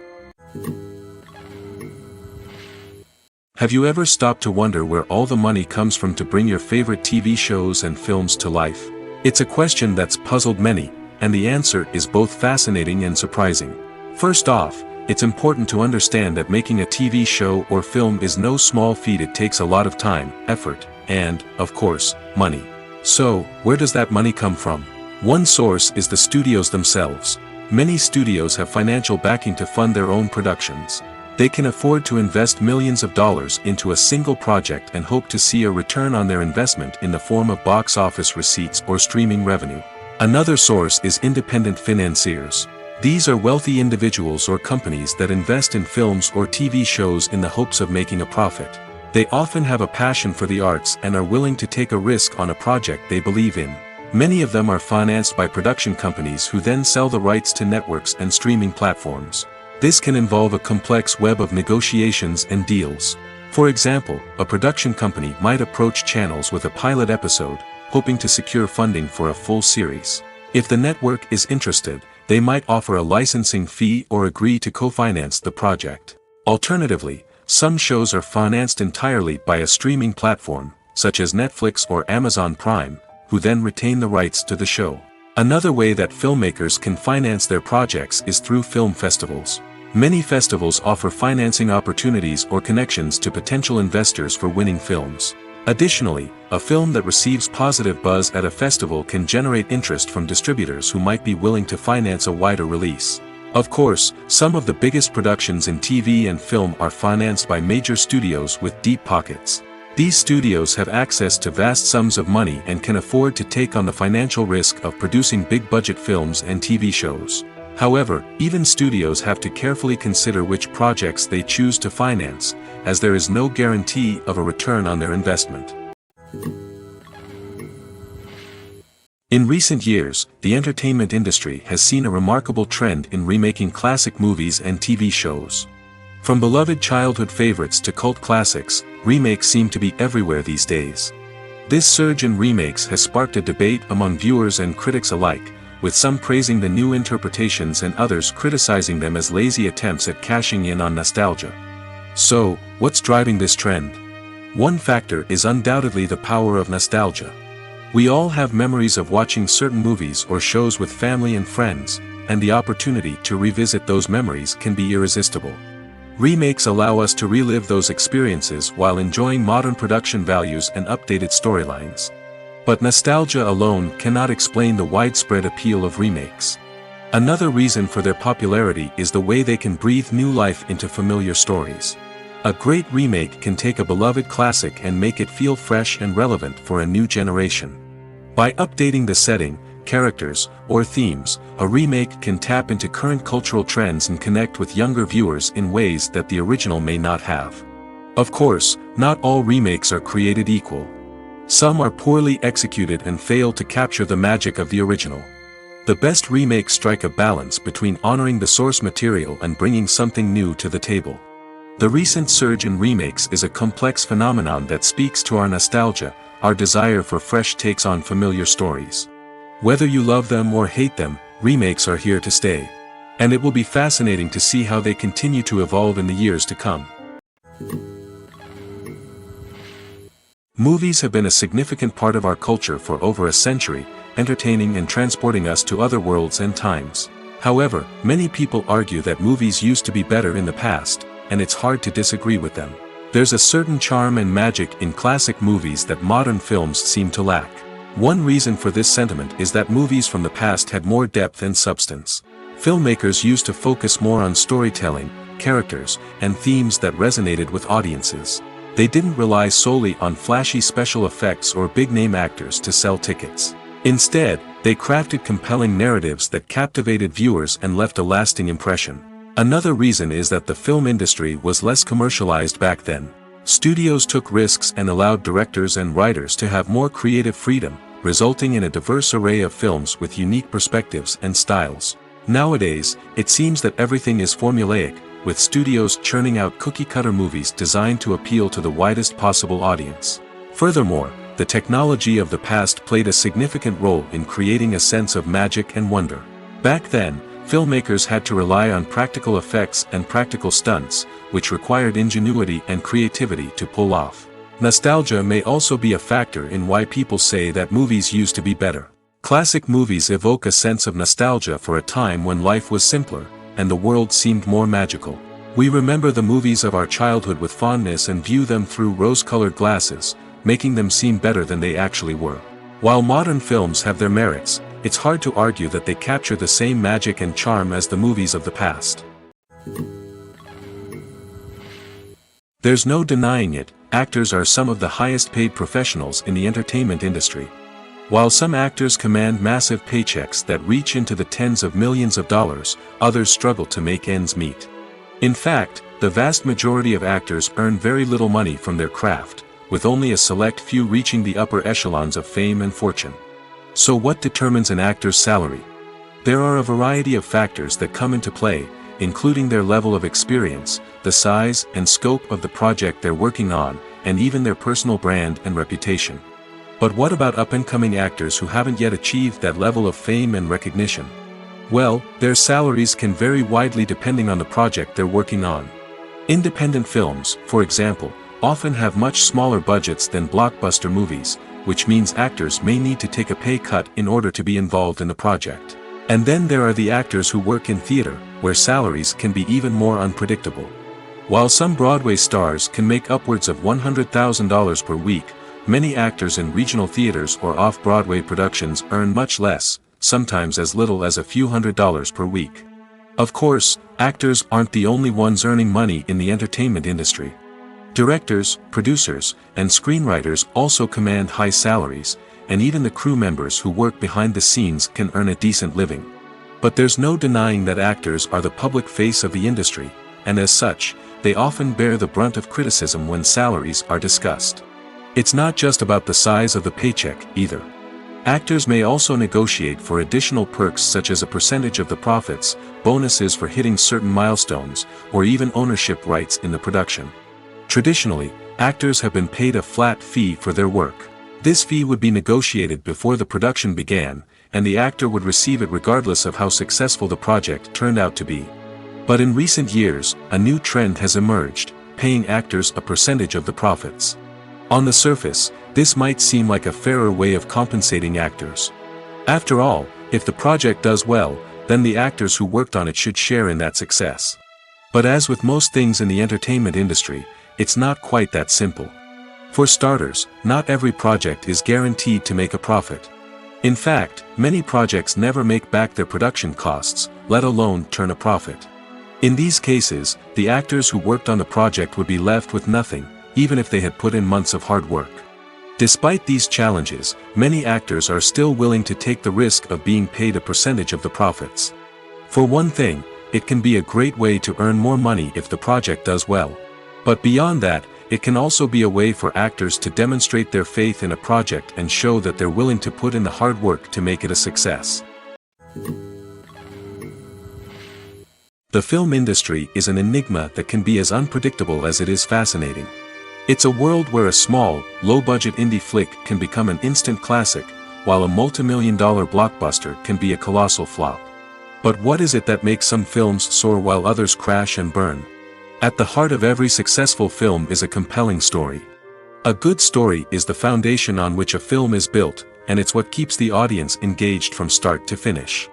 Have you ever stopped to wonder where all the money comes from to bring your favorite TV shows and films to life? It's a question that's puzzled many, and the answer is both fascinating and surprising. First off, it's important to understand that making a TV show or film is no small feat. It takes a lot of time, effort, and, of course, money. So, where does that money come from? One source is the studios themselves. Many studios have financial backing to fund their own productions. They can afford to invest millions of dollars into a single project and hope to see a return on their investment in the form of box office receipts or streaming revenue. Another source is independent financiers. These are wealthy individuals or companies that invest in films or TV shows in the hopes of making a profit. They often have a passion for the arts and are willing to take a risk on a project they believe in. Many of them are financed by production companies who then sell the rights to networks and streaming platforms. This can involve a complex web of negotiations and deals. For example, a production company might approach channels with a pilot episode, hoping to secure funding for a full series. If the network is interested, they might offer a licensing fee or agree to co-finance the project. Alternatively, some shows are financed entirely by a streaming platform, such as Netflix or Amazon Prime, who then retain the rights to the show. Another way that filmmakers can finance their projects is through film festivals. Many festivals offer financing opportunities or connections to potential investors for winning films. Additionally, a film that receives positive buzz at a festival can generate interest from distributors who might be willing to finance a wider release. Of course, some of the biggest productions in TV and film are financed by major studios with deep pockets. These studios have access to vast sums of money and can afford to take on the financial risk of producing big-budget films and TV shows. However, even studios have to carefully consider which projects they choose to finance, as there is no guarantee of a return on their investment. In recent years, the entertainment industry has seen a remarkable trend in remaking classic movies and TV shows. From beloved childhood favorites to cult classics, remakes seem to be everywhere these days. This surge in remakes has sparked a debate among viewers and critics alike, with some praising the new interpretations and others criticizing them as lazy attempts at cashing in on nostalgia. So, what's driving this trend? One factor is undoubtedly the power of nostalgia. We all have memories of watching certain movies or shows with family and friends, and the opportunity to revisit those memories can be irresistible. Remakes allow us to relive those experiences while enjoying modern production values and updated storylines. But nostalgia alone cannot explain the widespread appeal of remakes. Another reason for their popularity is the way they can breathe new life into familiar stories. A great remake can take a beloved classic and make it feel fresh and relevant for a new generation. By updating the setting, characters, or themes, a remake can tap into current cultural trends and connect with younger viewers in ways that the original may not have. Of course, not all remakes are created equal. Some are poorly executed and fail to capture the magic of the original. The best remakes strike a balance between honoring the source material and bringing something new to the table. The recent surge in remakes is a complex phenomenon that speaks to our nostalgia, our desire for fresh takes on familiar stories. Whether you love them or hate them, remakes are here to stay. And it will be fascinating to see how they continue to evolve in the years to come. Movies have been a significant part of our culture for over a century, entertaining and transporting us to other worlds and times. However, many people argue that movies used to be better in the past, and it's hard to disagree with them. There's a certain charm and magic in classic movies that modern films seem to lack. One reason for this sentiment is that movies from the past had more depth and substance. Filmmakers used to focus more on storytelling, characters, and themes that resonated with audiences. They didn't rely solely on flashy special effects or big-name actors to sell tickets. Instead, they crafted compelling narratives that captivated viewers and left a lasting impression. Another reason is that the film industry was less commercialized back then. Studios took risks and allowed directors and writers to have more creative freedom, resulting in a diverse array of films with unique perspectives and styles. Nowadays, it seems that everything is formulaic, with studios churning out cookie-cutter movies designed to appeal to the widest possible audience. Furthermore, the technology of the past played a significant role in creating a sense of magic and wonder. Back then, filmmakers had to rely on practical effects and practical stunts, which required ingenuity and creativity to pull off. Nostalgia may also be a factor in why people say that movies used to be better. Classic movies evoke a sense of nostalgia for a time when life was simpler, and the world seemed more magical. We remember the movies of our childhood with fondness and view them through rose-colored glasses, making them seem better than they actually were. While modern films have their merits, it's hard to argue that they capture the same magic and charm as the movies of the past. There's no denying it, actors are some of the highest paid professionals in the entertainment industry. While some actors command massive paychecks that reach into the tens of millions of dollars, others struggle to make ends meet. In fact, the vast majority of actors earn very little money from their craft, with only a select few reaching the upper echelons of fame and fortune. So what determines an actor's salary? There are a variety of factors that come into play, including their level of experience, the size and scope of the project they're working on, and even their personal brand and reputation. But what about up-and-coming actors who haven't yet achieved that level of fame and recognition? Well, their salaries can vary widely depending on the project they're working on. Independent films, for example, often have much smaller budgets than blockbuster movies, which means actors may need to take a pay cut in order to be involved in the project. And then there are the actors who work in theater, where salaries can be even more unpredictable. While some Broadway stars can make upwards of $100,000 per week, many actors in regional theaters or off-Broadway productions earn much less, sometimes as little as a few $100s per week. Of course, actors aren't the only ones earning money in the entertainment industry. Directors, producers, and screenwriters also command high salaries, and even the crew members who work behind the scenes can earn a decent living. But there's no denying that actors are the public face of the industry, and as such, they often bear the brunt of criticism when salaries are discussed. It's not just about the size of the paycheck, either. Actors may also negotiate for additional perks such as a percentage of the profits, bonuses for hitting certain milestones, or even ownership rights in the production. Traditionally, actors have been paid a flat fee for their work. This fee would be negotiated before the production began, and the actor would receive it regardless of how successful the project turned out to be. But in recent years, a new trend has emerged, paying actors a percentage of the profits. On the surface, this might seem like a fairer way of compensating actors. After all, if the project does well, then the actors who worked on it should share in that success. But as with most things in the entertainment industry, it's not quite that simple. For starters, not every project is guaranteed to make a profit. In fact, many projects never make back their production costs, let alone turn a profit. In these cases, the actors who worked on the project would be left with nothing, even if they had put in months of hard work. Despite these challenges, many actors are still willing to take the risk of being paid a percentage of the profits. For one thing, it can be a great way to earn more money if the project does well. But beyond that, it can also be a way for actors to demonstrate their faith in a project and show that they're willing to put in the hard work to make it a success. The film industry is an enigma that can be as unpredictable as it is fascinating. It's a world where a small, low-budget indie flick can become an instant classic, while a multi-million-dollar blockbuster can be a colossal flop. But what is it that makes some films soar while others crash and burn? At the heart of every successful film is a compelling story. A good story is the foundation on which a film is built, and it's what keeps the audience engaged from start to finish.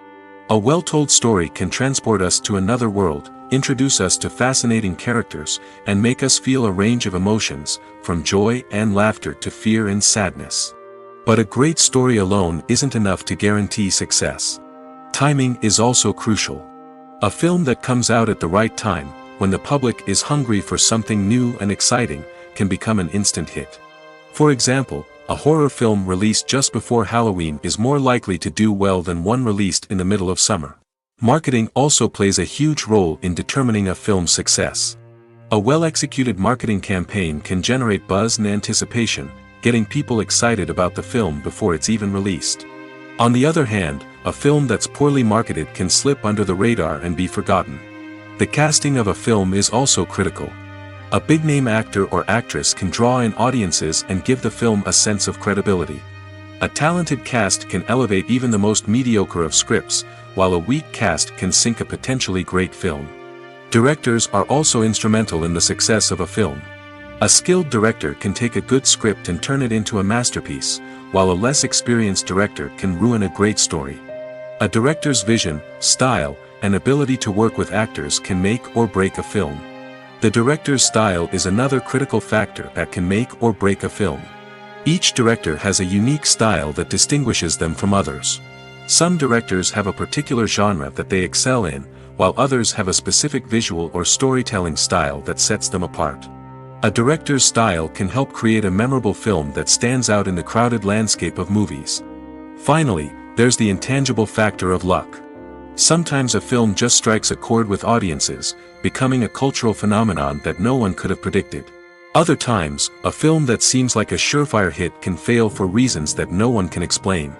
A well-told story can transport us to another world, introduce us to fascinating characters, and make us feel a range of emotions, from joy and laughter to fear and sadness. But a great story alone isn't enough to guarantee success. Timing is also crucial. A film that comes out at the right time, when the public is hungry for something new and exciting, can become an instant hit. For example, a horror film released just before Halloween is more likely to do well than one released in the middle of summer. Marketing also plays a huge role in determining a film's success. A well-executed marketing campaign can generate buzz and anticipation, getting people excited about the film before it's even released. On the other hand, a film that's poorly marketed can slip under the radar and be forgotten. The casting of a film is also critical. A big-name actor or actress can draw in audiences and give the film a sense of credibility. A talented cast can elevate even the most mediocre of scripts, while a weak cast can sink a potentially great film. Directors are also instrumental in the success of a film. A skilled director can take a good script and turn it into a masterpiece, while a less experienced director can ruin a great story. A director's vision, style, and ability to work with actors can make or break a film. The director's style is another critical factor that can make or break a film. Each director has a unique style that distinguishes them from others. Some directors have a particular genre that they excel in, while others have a specific visual or storytelling style that sets them apart. A director's style can help create a memorable film that stands out in the crowded landscape of movies. Finally, there's the intangible factor of luck. Sometimes a film just strikes a chord with audiences, becoming a cultural phenomenon that no one could have predicted. Other times, a film that seems like a surefire hit can fail for reasons that no one can explain.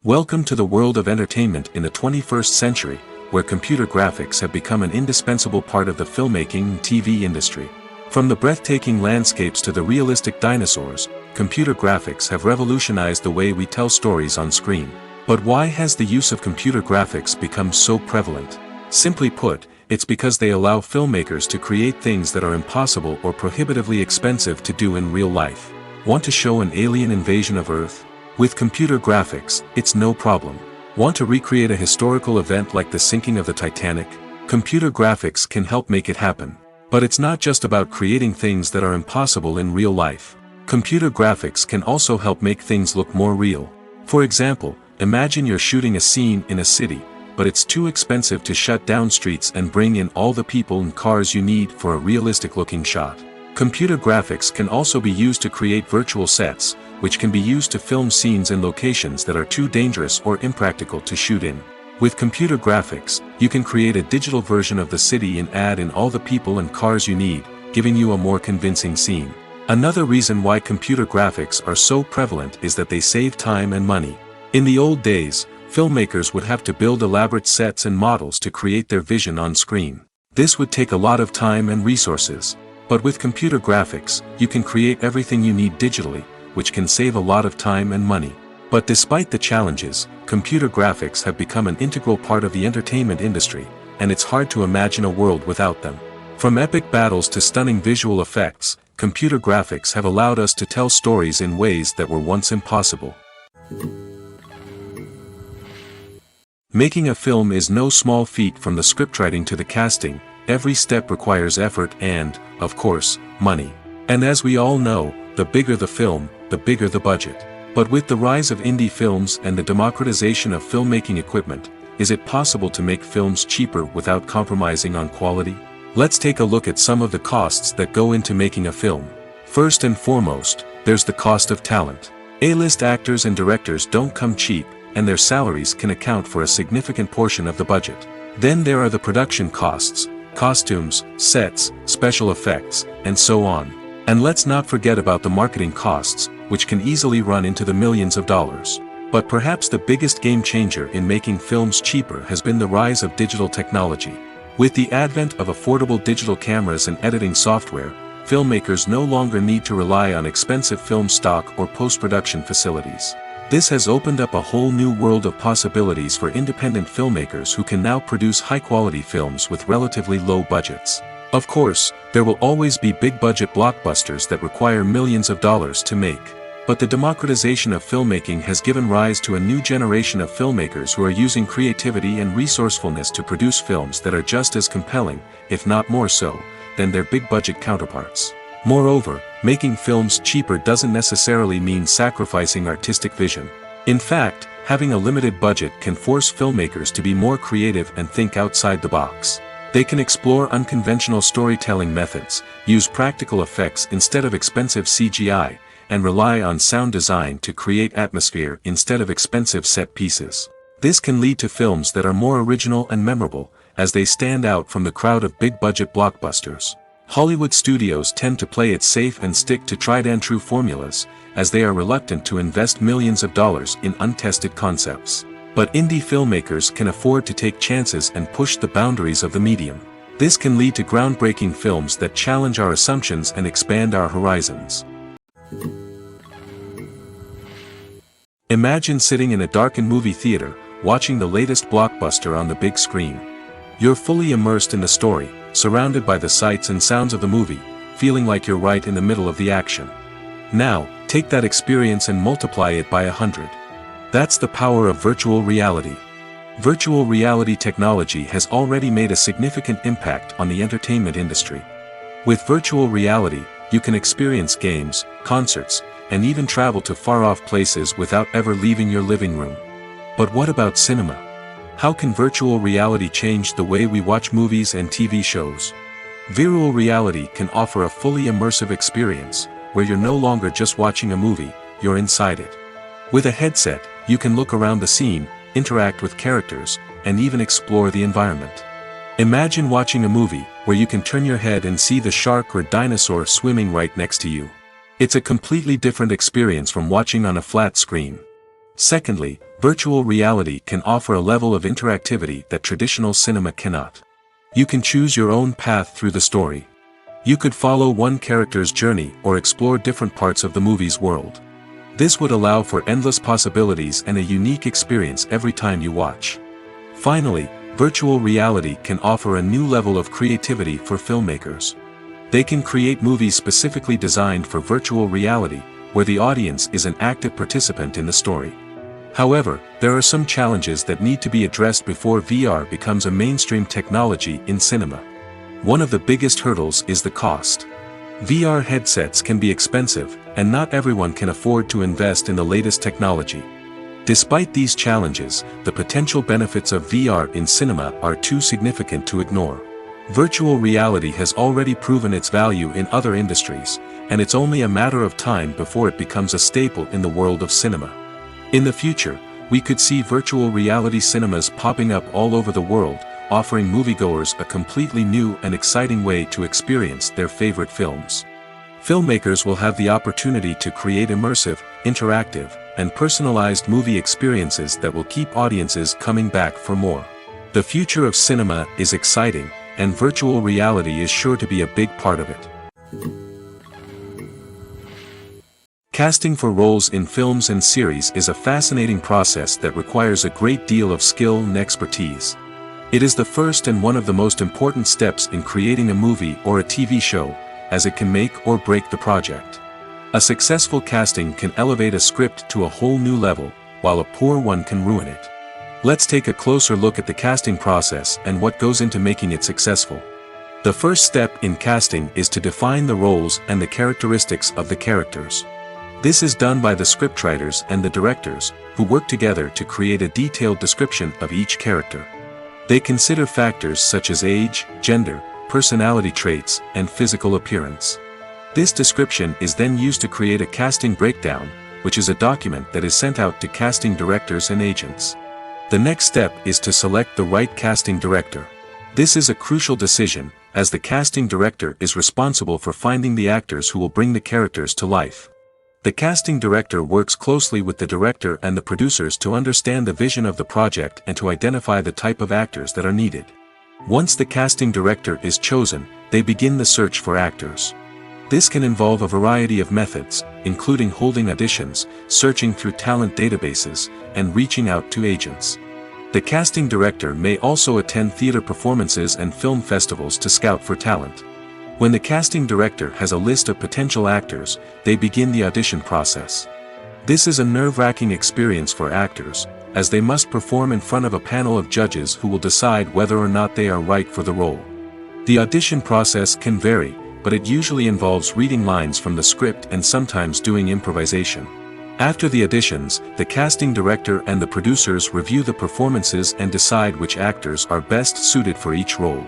Welcome to the world of entertainment in the 21st century, where computer graphics have become an indispensable part of the filmmaking and TV industry. From the breathtaking landscapes to the realistic dinosaurs, computer graphics have revolutionized the way we tell stories on screen. But why has the use of computer graphics become so prevalent? Simply put, it's because they allow filmmakers to create things that are impossible or prohibitively expensive to do in real life. Want to show an alien invasion of Earth? With computer graphics, it's no problem. Want to recreate a historical event like the sinking of the Titanic? Computer graphics can help make it happen. But it's not just about creating things that are impossible in real life. Computer graphics can also help make things look more real. For example, imagine you're shooting a scene in a city, but it's too expensive to shut down streets and bring in all the people and cars you need for a realistic-looking shot. Computer graphics can also be used to create virtual sets, which can be used to film scenes in locations that are too dangerous or impractical to shoot in. With computer graphics, you can create a digital version of the city and add in all the people and cars you need, giving you a more convincing scene. Another reason why computer graphics are so prevalent is that they save time and money. In the old days, filmmakers would have to build elaborate sets and models to create their vision on screen. This would take a lot of time and resources. But with computer graphics, you can create everything you need digitally, which can save a lot of time and money. But despite the challenges, computer graphics have become an integral part of the entertainment industry, and it's hard to imagine a world without them. From epic battles to stunning visual effects, computer graphics have allowed us to tell stories in ways that were once impossible. Making a film is no small feat. From the scriptwriting to the casting, every step requires effort and, of course, money. And as we all know, the bigger the film, the bigger the budget. But with the rise of indie films and the democratization of filmmaking equipment, is it possible to make films cheaper without compromising on quality? Let's take a look at some of the costs that go into making a film. First and foremost, there's the cost of talent. A-list actors and directors don't come cheap, and their salaries can account for a significant portion of the budget. Then there are the production costs, costumes, sets, special effects, and so on. And let's not forget about the marketing costs, which can easily run into the millions of dollars. But perhaps the biggest game changer in making films cheaper has been the rise of digital technology. With the advent of affordable digital cameras and editing software, filmmakers no longer need to rely on expensive film stock or post-production facilities. This has opened up a whole new world of possibilities for independent filmmakers who can now produce high-quality films with relatively low budgets. Of course, there will always be big-budget blockbusters that require millions of dollars to make. But the democratization of filmmaking has given rise to a new generation of filmmakers who are using creativity and resourcefulness to produce films that are just as compelling, if not more so, than their big-budget counterparts. Moreover, making films cheaper doesn't necessarily mean sacrificing artistic vision. In fact, having a limited budget can force filmmakers to be more creative and think outside the box. They can explore unconventional storytelling methods, use practical effects instead of expensive CGI, and rely on sound design to create atmosphere instead of expensive set pieces. This can lead to films that are more original and memorable, as they stand out from the crowd of big-budget blockbusters. Hollywood studios tend to play it safe and stick to tried-and-true formulas, as they are reluctant to invest millions of dollars in untested concepts. But indie filmmakers can afford to take chances and push the boundaries of the medium. This can lead to groundbreaking films that challenge our assumptions and expand our horizons. Imagine sitting in a darkened movie theater, watching the latest blockbuster on the big screen. You're fully immersed in the story, surrounded by the sights and sounds of the movie, feeling like you're right in the middle of the action. Now, take that experience and multiply it by 100. That's the power of virtual reality. Virtual reality technology has already made a significant impact on the entertainment industry. With virtual reality, you can experience games, concerts, and even travel to far-off places without ever leaving your living room. But what about cinema? How can virtual reality change the way we watch movies and TV shows? Virtual reality can offer a fully immersive experience, where you're no longer just watching a movie, you're inside it. With a headset, you can look around the scene, interact with characters, and even explore the environment. Imagine watching a movie, where you can turn your head and see the shark or dinosaur swimming right next to you. It's a completely different experience from watching on a flat screen. Secondly, virtual reality can offer a level of interactivity that traditional cinema cannot. You can choose your own path through the story. You could follow one character's journey or explore different parts of the movie's world. This would allow for endless possibilities and a unique experience every time you watch. Finally, virtual reality can offer a new level of creativity for filmmakers. They can create movies specifically designed for virtual reality, where the audience is an active participant in the story. However, there are some challenges that need to be addressed before VR becomes a mainstream technology in cinema. One of the biggest hurdles is the cost. VR headsets can be expensive, and not everyone can afford to invest in the latest technology. Despite these challenges, the potential benefits of VR in cinema are too significant to ignore. Virtual reality has already proven its value in other industries, and it's only a matter of time before it becomes a staple in the world of cinema. In the future, we could see virtual reality cinemas popping up all over the world, offering moviegoers a completely new and exciting way to experience their favorite films. Filmmakers will have the opportunity to create immersive, interactive, and personalized movie experiences that will keep audiences coming back for more. The future of cinema is exciting, and virtual reality is sure to be a big part of it. Casting for roles in films and series is a fascinating process that requires a great deal of skill and expertise. It is the first and one of the most important steps in creating a movie or a TV show, as it can make or break the project. A successful casting can elevate a script to a whole new level, while a poor one can ruin it. Let's take a closer look at the casting process and what goes into making it successful. The first step in casting is to define the roles and the characteristics of the characters. This is done by the scriptwriters and the directors, who work together to create a detailed description of each character. They consider factors such as age, gender, personality traits, and physical appearance. This description is then used to create a casting breakdown, which is a document that is sent out to casting directors and agents. The next step is to select the right casting director. This is a crucial decision, as the casting director is responsible for finding the actors who will bring the characters to life. The casting director works closely with the director and the producers to understand the vision of the project and to identify the type of actors that are needed. Once the casting director is chosen, they begin the search for actors. This can involve a variety of methods, including holding auditions, searching through talent databases, and reaching out to agents. The casting director may also attend theater performances and film festivals to scout for talent. When the casting director has a list of potential actors, they begin the audition process. This is a nerve-wracking experience for actors, as they must perform in front of a panel of judges who will decide whether or not they are right for the role. The audition process can vary, but it usually involves reading lines from the script and sometimes doing improvisation. After the auditions, the casting director and the producers review the performances and decide which actors are best suited for each role.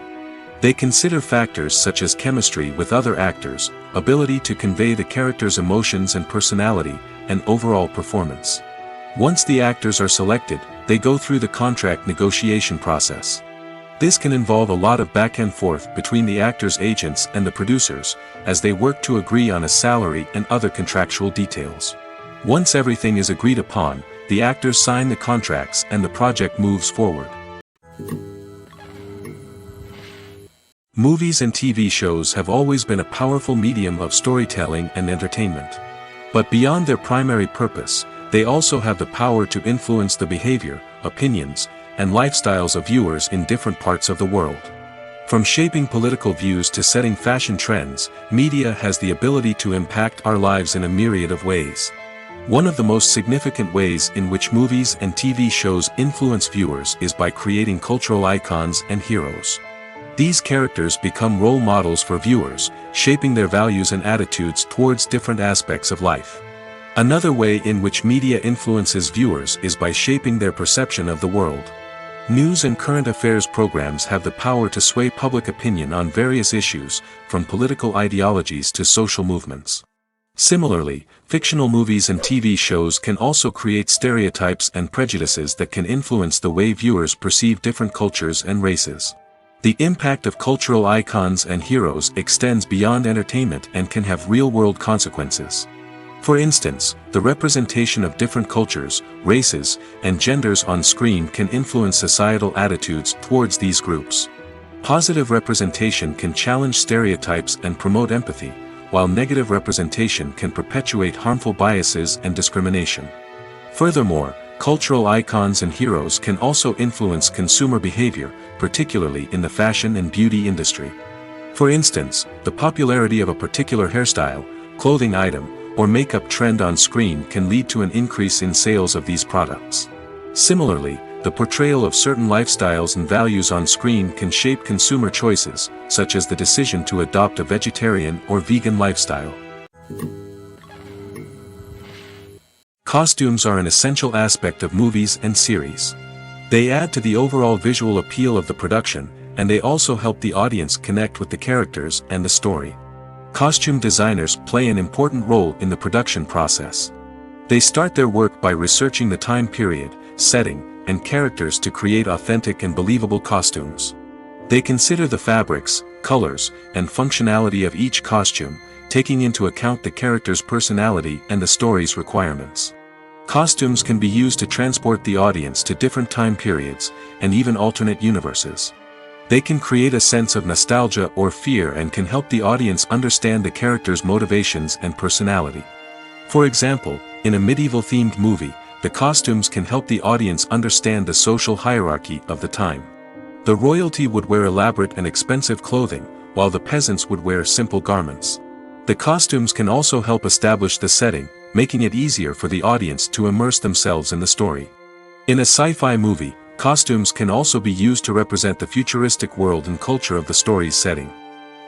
They consider factors such as chemistry with other actors, ability to convey the character's emotions and personality, and overall performance. Once the actors are selected, they go through the contract negotiation process. This can involve a lot of back and forth between the actors' agents and the producers, as they work to agree on a salary and other contractual details. Once everything is agreed upon, the actors sign the contracts and the project moves forward. Movies and TV shows have always been a powerful medium of storytelling and entertainment. But beyond their primary purpose, they also have the power to influence the behavior, opinions, and lifestyles of viewers in different parts of the world. From shaping political views to setting fashion trends, media has the ability to impact our lives in a myriad of ways. One of the most significant ways in which movies and TV shows influence viewers is by creating cultural icons and heroes. These characters become role models for viewers, shaping their values and attitudes towards different aspects of life. Another way in which media influences viewers is by shaping their perception of the world. News and current affairs programs have the power to sway public opinion on various issues, from political ideologies to social movements. Similarly, fictional movies and TV shows can also create stereotypes and prejudices that can influence the way viewers perceive different cultures and races. The impact of cultural icons and heroes extends beyond entertainment and can have real-world consequences. For instance, the representation of different cultures, races, and genders on screen can influence societal attitudes towards these groups. Positive representation can challenge stereotypes and promote empathy, while negative representation can perpetuate harmful biases and discrimination. Furthermore, cultural icons and heroes can also influence consumer behavior, particularly in the fashion and beauty industry. For instance, the popularity of a particular hairstyle, clothing item, or makeup trend on screen can lead to an increase in sales of these products. Similarly, the portrayal of certain lifestyles and values on screen can shape consumer choices, such as the decision to adopt a vegetarian or vegan lifestyle. Costumes are an essential aspect of movies and series. They add to the overall visual appeal of the production, and they also help the audience connect with the characters and the story. Costume designers play an important role in the production process. They start their work by researching the time period, setting, and characters to create authentic and believable costumes. They consider the fabrics, colors, and functionality of each costume, taking into account the character's personality and the story's requirements. Costumes can be used to transport the audience to different time periods, and even alternate universes. They can create a sense of nostalgia or fear and can help the audience understand the character's motivations and personality. For example, in a medieval-themed movie, the costumes can help the audience understand the social hierarchy of the time. The royalty would wear elaborate and expensive clothing, while the peasants would wear simple garments. The costumes can also help establish the setting, making it easier for the audience to immerse themselves in the story. In a sci-fi movie, costumes can also be used to represent the futuristic world and culture of the story's setting.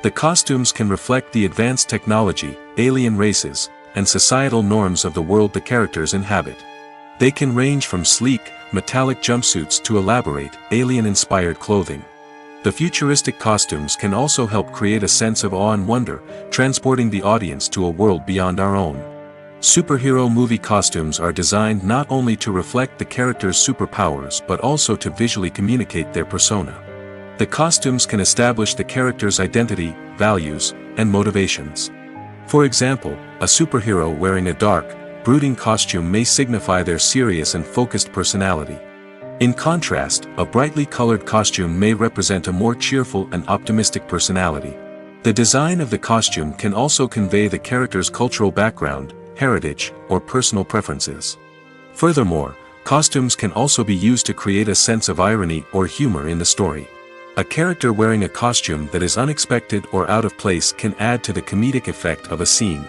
The costumes can reflect the advanced technology, alien races, and societal norms of the world the characters inhabit. They can range from sleek, metallic jumpsuits to elaborate, alien-inspired clothing. The futuristic costumes can also help create a sense of awe and wonder, transporting the audience to a world beyond our own. Superhero movie costumes are designed not only to reflect the character's superpowers but also to visually communicate their persona. The costumes can establish the character's identity, values, and motivations. For example, a superhero wearing a dark, brooding costume may signify their serious and focused personality. In contrast, a brightly colored costume may represent a more cheerful and optimistic personality. The design of the costume can also convey the character's cultural background, heritage, or personal preferences. Furthermore, costumes can also be used to create a sense of irony or humor in the story. A character wearing a costume that is unexpected or out of place can add to the comedic effect of a scene.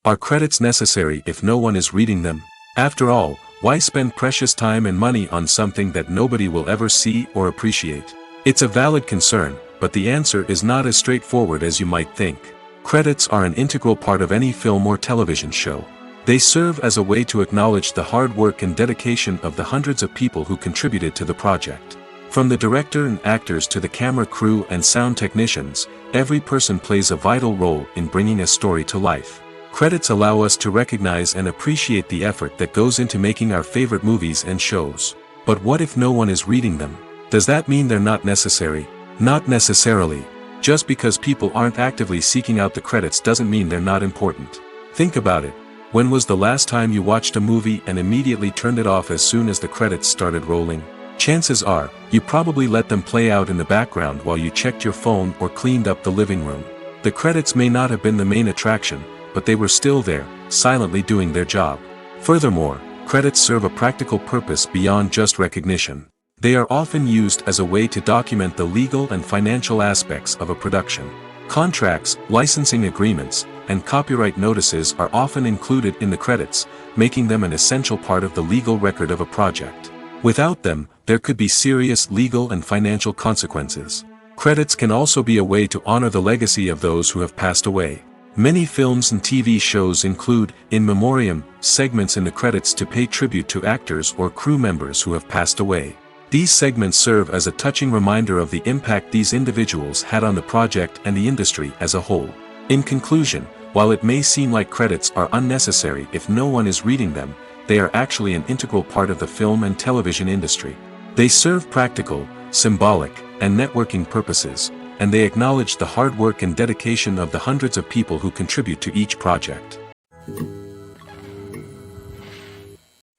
Are credits necessary if no one is reading them? After all, why spend precious time and money on something that nobody will ever see or appreciate? It's a valid concern, but the answer is not as straightforward as you might think. Credits are an integral part of any film or television show. They serve as a way to acknowledge the hard work and dedication of the hundreds of people who contributed to the project. From the director and actors to the camera crew and sound technicians, every person plays a vital role in bringing a story to life. Credits allow us to recognize and appreciate the effort that goes into making our favorite movies and shows. But what if no one is reading them? Does that mean they're not necessary? Not necessarily. Just because people aren't actively seeking out the credits doesn't mean they're not important. Think about it. When was the last time you watched a movie and immediately turned it off as soon as the credits started rolling? Chances are, you probably let them play out in the background while you checked your phone or cleaned up the living room. The credits may not have been the main attraction, but they were still there, silently doing their job. Furthermore, credits serve a practical purpose beyond just recognition. They are often used as a way to document the legal and financial aspects of a production. Contracts, licensing agreements, and copyright notices are often included in the credits, making them an essential part of the legal record of a project. Without them, there could be serious legal and financial consequences. Credits can also be a way to honor the legacy of those who have passed away. Many films and TV shows include, in memoriam, segments in the credits to pay tribute to actors or crew members who have passed away. These segments serve as a touching reminder of the impact these individuals had on the project and the industry as a whole. In conclusion, while it may seem like credits are unnecessary if no one is reading them, they are actually an integral part of the film and television industry. They serve practical, symbolic, and networking purposes, and they acknowledge the hard work and dedication of the hundreds of people who contribute to each project.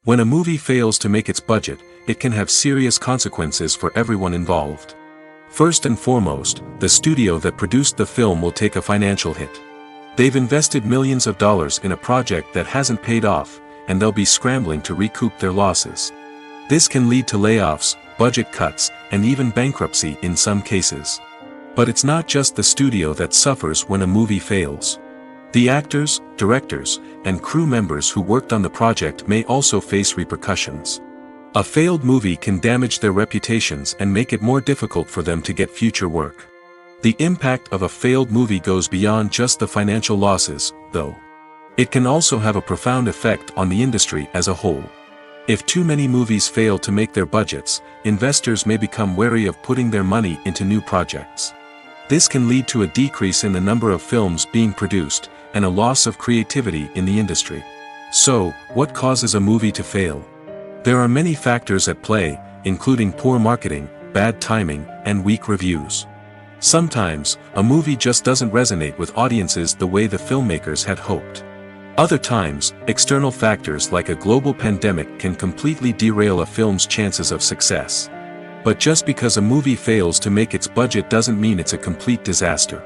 When a movie fails to make its budget, it can have serious consequences for everyone involved. First and foremost, the studio that produced the film will take a financial hit. They've invested millions of dollars in a project that hasn't paid off, and they'll be scrambling to recoup their losses. This can lead to layoffs, budget cuts, and even bankruptcy in some cases. But it's not just the studio that suffers when a movie fails. The actors, directors, and crew members who worked on the project may also face repercussions. A failed movie can damage their reputations and make it more difficult for them to get future work. The impact of a failed movie goes beyond just the financial losses, though. It can also have a profound effect on the industry as a whole. If too many movies fail to make their budgets, investors may become wary of putting their money into new projects. This can lead to a decrease in the number of films being produced, and a loss of creativity in the industry. So, what causes a movie to fail? There are many factors at play, including poor marketing, bad timing, and weak reviews. Sometimes, a movie just doesn't resonate with audiences the way the filmmakers had hoped. Other times, external factors like a global pandemic can completely derail a film's chances of success. But just because a movie fails to make its budget doesn't mean it's a complete disaster.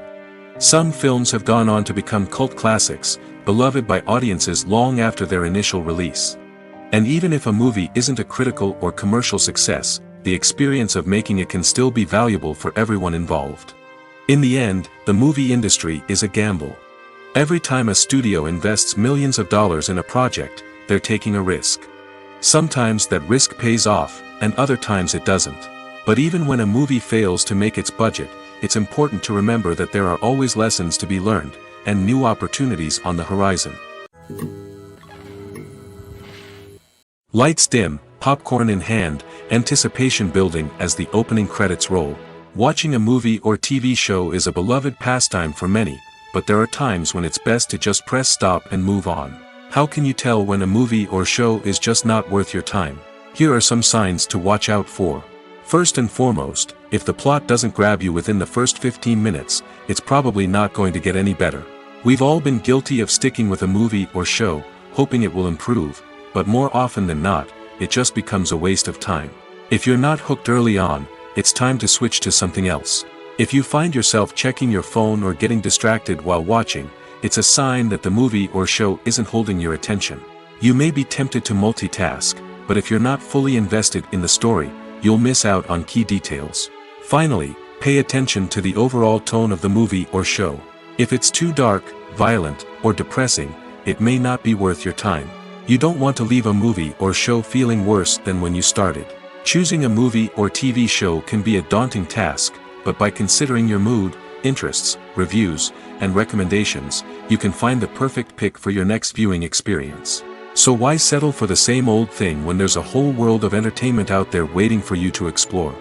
Some films have gone on to become cult classics, beloved by audiences long after their initial release. And even if a movie isn't a critical or commercial success, the experience of making it can still be valuable for everyone involved. In the end, the movie industry is a gamble. Every time a studio invests millions of dollars in a project, they're taking a risk. Sometimes that risk pays off, and other times it doesn't. But even when a movie fails to make its budget, it's important to remember that there are always lessons to be learned, and new opportunities on the horizon. Lights dim, popcorn in hand, anticipation building as the opening credits roll. Watching a movie or TV show is a beloved pastime for many, but there are times when it's best to just press stop and move on. How can you tell when a movie or show is just not worth your time? Here are some signs to watch out for. First and foremost, if the plot doesn't grab you within the first 15 minutes, it's probably not going to get any better. We've all been guilty of sticking with a movie or show, hoping it will improve, but more often than not, it just becomes a waste of time. If you're not hooked early on, it's time to switch to something else. If you find yourself checking your phone or getting distracted while watching, it's a sign that the movie or show isn't holding your attention. You may be tempted to multitask, but if you're not fully invested in the story, you'll miss out on key details. Finally, pay attention to the overall tone of the movie or show. If it's too dark, violent, or depressing, it may not be worth your time. You don't want to leave a movie or show feeling worse than when you started. Choosing a movie or TV show can be a daunting task, but by considering your mood, interests, reviews, and recommendations, you can find the perfect pick for your next viewing experience. So why settle for the same old thing when there's a whole world of entertainment out there waiting for you to explore?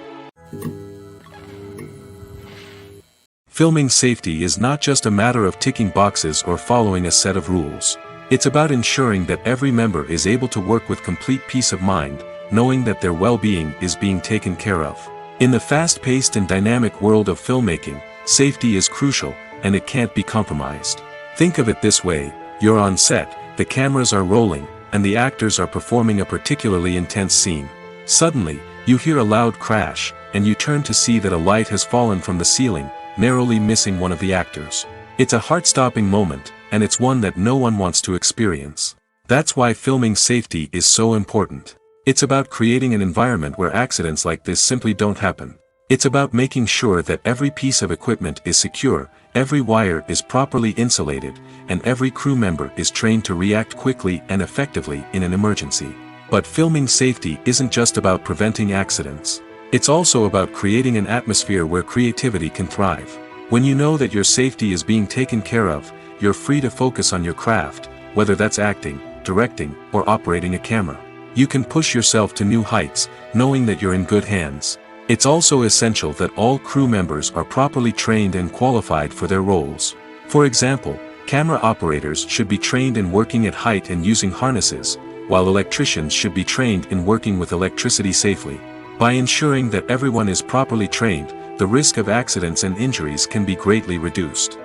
Filming safety is not just a matter of ticking boxes or following a set of rules. It's about ensuring that every member is able to work with complete peace of mind, knowing that their well-being is being taken care of. In the fast-paced and dynamic world of filmmaking, safety is crucial, and it can't be compromised. Think of it this way: you're on set, the cameras are rolling, and the actors are performing a particularly intense scene. Suddenly, you hear a loud crash, and you turn to see that a light has fallen from the ceiling, narrowly missing one of the actors. It's a heart-stopping moment, and it's one that no one wants to experience. That's why filming safety is so important. It's about creating an environment where accidents like this simply don't happen. It's about making sure that every piece of equipment is secure, every wire is properly insulated, and every crew member is trained to react quickly and effectively in an emergency. But filming safety isn't just about preventing accidents. It's also about creating an atmosphere where creativity can thrive. When you know that your safety is being taken care of, you're free to focus on your craft, whether that's acting, directing, or operating a camera. You can push yourself to new heights, knowing that you're in good hands. It's also essential that all crew members are properly trained and qualified for their roles. For example, camera operators should be trained in working at height and using harnesses, while electricians should be trained in working with electricity safely. By ensuring that everyone is properly trained, the risk of accidents and injuries can be greatly reduced.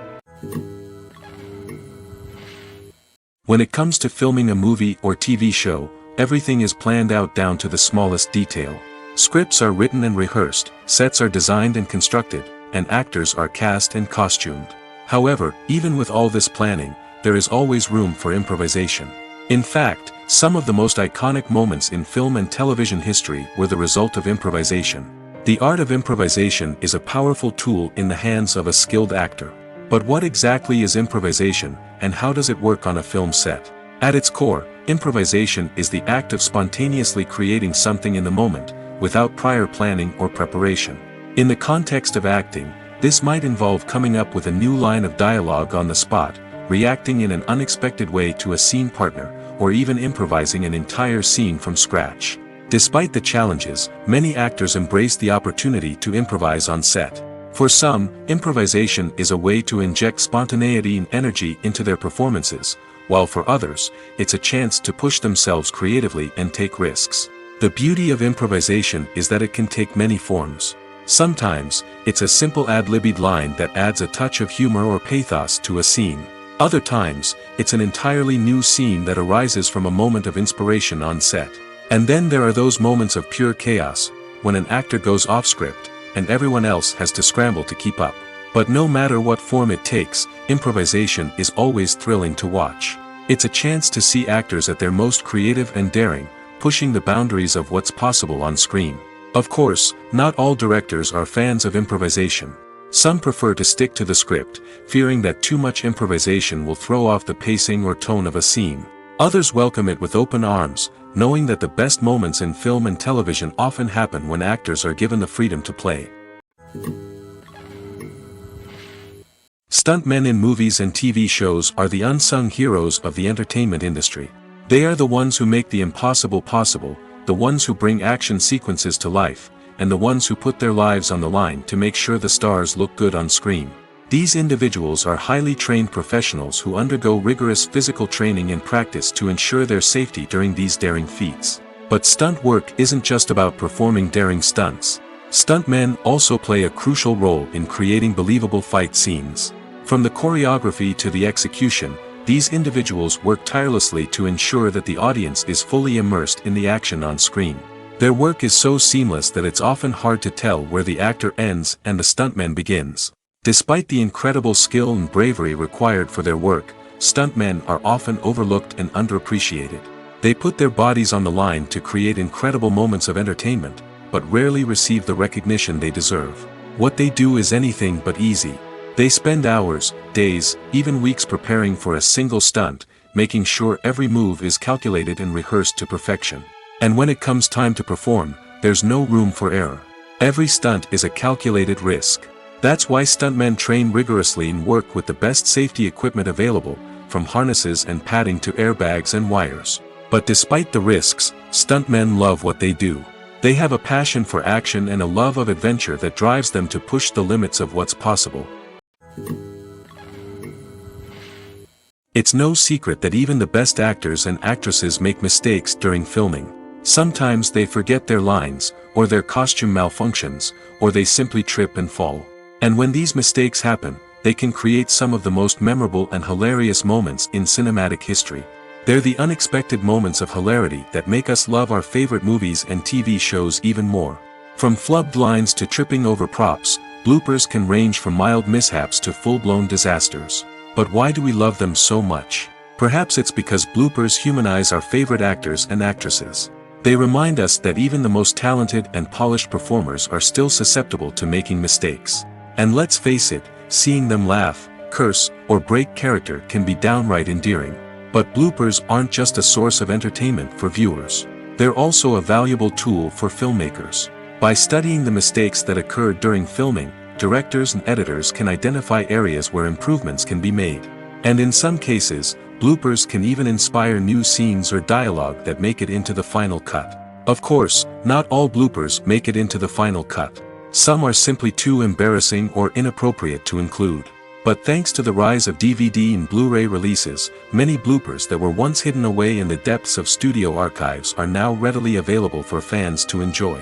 When it comes to filming a movie or TV show, everything is planned out down to the smallest detail. Scripts are written and rehearsed, sets are designed and constructed, and actors are cast and costumed. However, even with all this planning, there is always room for improvisation. In fact, some of the most iconic moments in film and television history were the result of improvisation. The art of improvisation is a powerful tool in the hands of a skilled actor. But what exactly is improvisation, and how does it work on a film set? At its core, improvisation is the act of spontaneously creating something in the moment, without prior planning or preparation. In the context of acting, this might involve coming up with a new line of dialogue on the spot, reacting in an unexpected way to a scene partner, or even improvising an entire scene from scratch. Despite the challenges, many actors embrace the opportunity to improvise on set. For some, improvisation is a way to inject spontaneity and energy into their performances, while for others, it's a chance to push themselves creatively and take risks. The beauty of improvisation is that it can take many forms. Sometimes, it's a simple ad-libbed line that adds a touch of humor or pathos to a scene. Other times, it's an entirely new scene that arises from a moment of inspiration on set. And then there are those moments of pure chaos, when an actor goes off script, and everyone else has to scramble to keep up. But no matter what form it takes, improvisation is always thrilling to watch. It's a chance to see actors at their most creative and daring, pushing the boundaries of what's possible on screen. Of course, not all directors are fans of improvisation. Some prefer to stick to the script, fearing that too much improvisation will throw off the pacing or tone of a scene. Others welcome it with open arms, knowing that the best moments in film and television often happen when actors are given the freedom to play. Stuntmen in movies and TV shows are the unsung heroes of the entertainment industry. They are the ones who make the impossible possible, the ones who bring action sequences to life, and the ones who put their lives on the line to make sure the stars look good on screen. These individuals are highly trained professionals who undergo rigorous physical training and practice to ensure their safety during these daring feats. But stunt work isn't just about performing daring stunts. Stuntmen also play a crucial role in creating believable fight scenes. From the choreography to the execution, these individuals work tirelessly to ensure that the audience is fully immersed in the action on screen. Their work is so seamless that it's often hard to tell where the actor ends and the stuntman begins. Despite the incredible skill and bravery required for their work, stuntmen are often overlooked and underappreciated. They put their bodies on the line to create incredible moments of entertainment, but rarely receive the recognition they deserve. What they do is anything but easy. They spend hours, days, even weeks preparing for a single stunt, making sure every move is calculated and rehearsed to perfection. And when it comes time to perform, there's no room for error. Every stunt is a calculated risk. That's why stuntmen train rigorously and work with the best safety equipment available, from harnesses and padding to airbags and wires. But despite the risks, stuntmen love what they do. They have a passion for action and a love of adventure that drives them to push the limits of what's possible. It's no secret that even the best actors and actresses make mistakes during filming. Sometimes they forget their lines, or their costume malfunctions, or they simply trip and fall. And when these mistakes happen, they can create some of the most memorable and hilarious moments in cinematic history. They're the unexpected moments of hilarity that make us love our favorite movies and TV shows even more. From flubbed lines to tripping over props, bloopers can range from mild mishaps to full-blown disasters. But why do we love them so much? Perhaps it's because bloopers humanize our favorite actors and actresses. They remind us that even the most talented and polished performers are still susceptible to making mistakes. And let's face it, seeing them laugh, curse, or break character can be downright endearing. But bloopers aren't just a source of entertainment for viewers. They're also a valuable tool for filmmakers. By studying the mistakes that occurred during filming, directors and editors can identify areas where improvements can be made. And in some cases, bloopers can even inspire new scenes or dialogue that make it into the final cut. Of course, not all bloopers make it into the final cut. Some are simply too embarrassing or inappropriate to include. But thanks to the rise of DVD and Blu-ray releases, many bloopers that were once hidden away in the depths of studio archives are now readily available for fans to enjoy.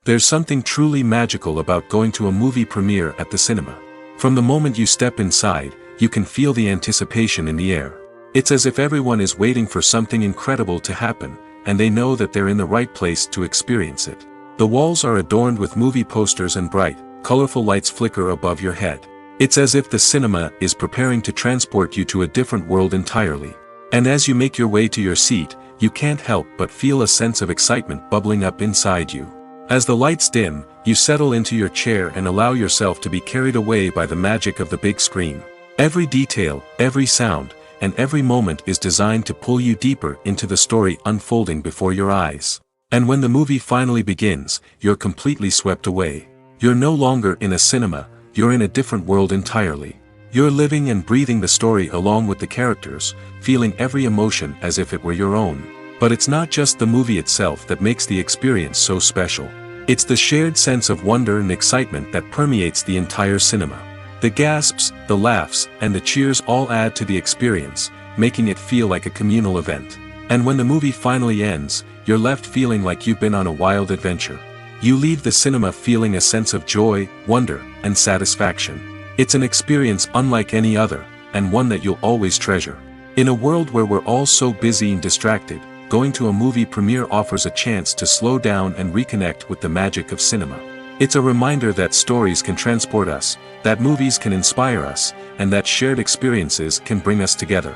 There's something truly magical about going to a movie premiere at the cinema. From the moment you step inside, you can feel the anticipation in the air. It's as if everyone is waiting for something incredible to happen, and they know that they're in the right place to experience it. The walls are adorned with movie posters and bright, colorful lights flicker above your head. It's as if the cinema is preparing to transport you to a different world entirely. And as you make your way to your seat, you can't help but feel a sense of excitement bubbling up inside you. As the lights dim, you settle into your chair and allow yourself to be carried away by the magic of the big screen. Every detail, every sound, and every moment is designed to pull you deeper into the story unfolding before your eyes. And when the movie finally begins, you're completely swept away. You're no longer in a cinema, you're in a different world entirely. You're living and breathing the story along with the characters, feeling every emotion as if it were your own. But it's not just the movie itself that makes the experience so special. It's the shared sense of wonder and excitement that permeates the entire cinema. The gasps, the laughs, and the cheers all add to the experience, making it feel like a communal event. And when the movie finally ends, you're left feeling like you've been on a wild adventure. You leave the cinema feeling a sense of joy, wonder, and satisfaction. It's an experience unlike any other, and one that you'll always treasure. In a world where we're all so busy and distracted, going to a movie premiere offers a chance to slow down and reconnect with the magic of cinema. It's a reminder that stories can transport us, that movies can inspire us, and that shared experiences can bring us together.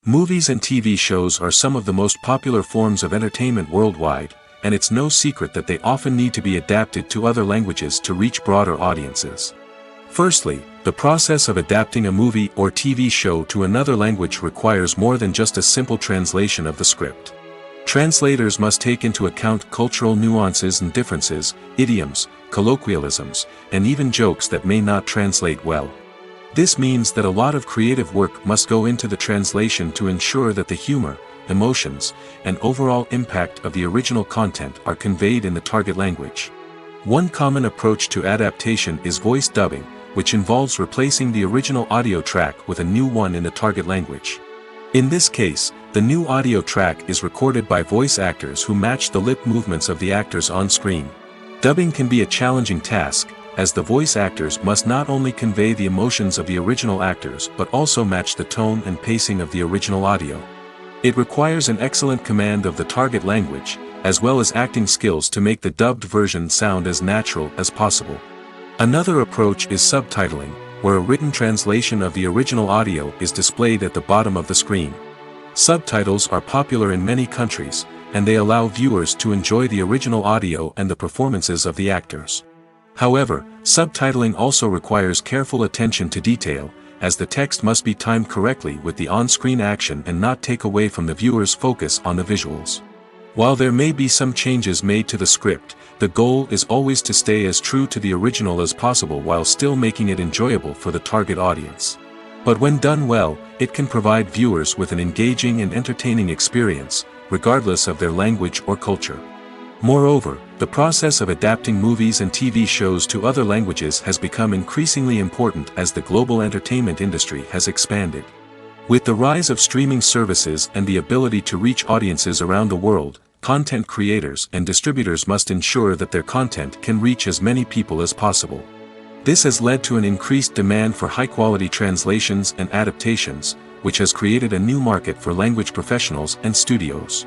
Movies and TV shows are some of the most popular forms of entertainment worldwide, and it's no secret that they often need to be adapted to other languages to reach broader audiences. Firstly, the process of adapting a movie or TV show to another language requires more than just a simple translation of the script. Translators must take into account cultural nuances and differences, idioms, colloquialisms, and even jokes that may not translate well. This means that a lot of creative work must go into the translation to ensure that the humor, emotions, and overall impact of the original content are conveyed in the target language. One common approach to adaptation is voice dubbing, which involves replacing the original audio track with a new one in the target language. In this case, the new audio track is recorded by voice actors who match the lip movements of the actors on screen. Dubbing can be a challenging task, as the voice actors must not only convey the emotions of the original actors but also match the tone and pacing of the original audio. It requires an excellent command of the target language, as well as acting skills to make the dubbed version sound as natural as possible. Another approach is subtitling, where a written translation of the original audio is displayed at the bottom of the screen. Subtitles are popular in many countries, and they allow viewers to enjoy the original audio and the performances of the actors. However, subtitling also requires careful attention to detail, as the text must be timed correctly with the on-screen action and not take away from the viewer's focus on the visuals. While there may be some changes made to the script, the goal is always to stay as true to the original as possible while still making it enjoyable for the target audience. But when done well, it can provide viewers with an engaging and entertaining experience, regardless of their language or culture. Moreover, the process of adapting movies and TV shows to other languages has become increasingly important as the global entertainment industry has expanded. With the rise of streaming services and the ability to reach audiences around the world, content creators and distributors must ensure that their content can reach as many people as possible. This has led to an increased demand for high-quality translations and adaptations, which has created a new market for language professionals and studios.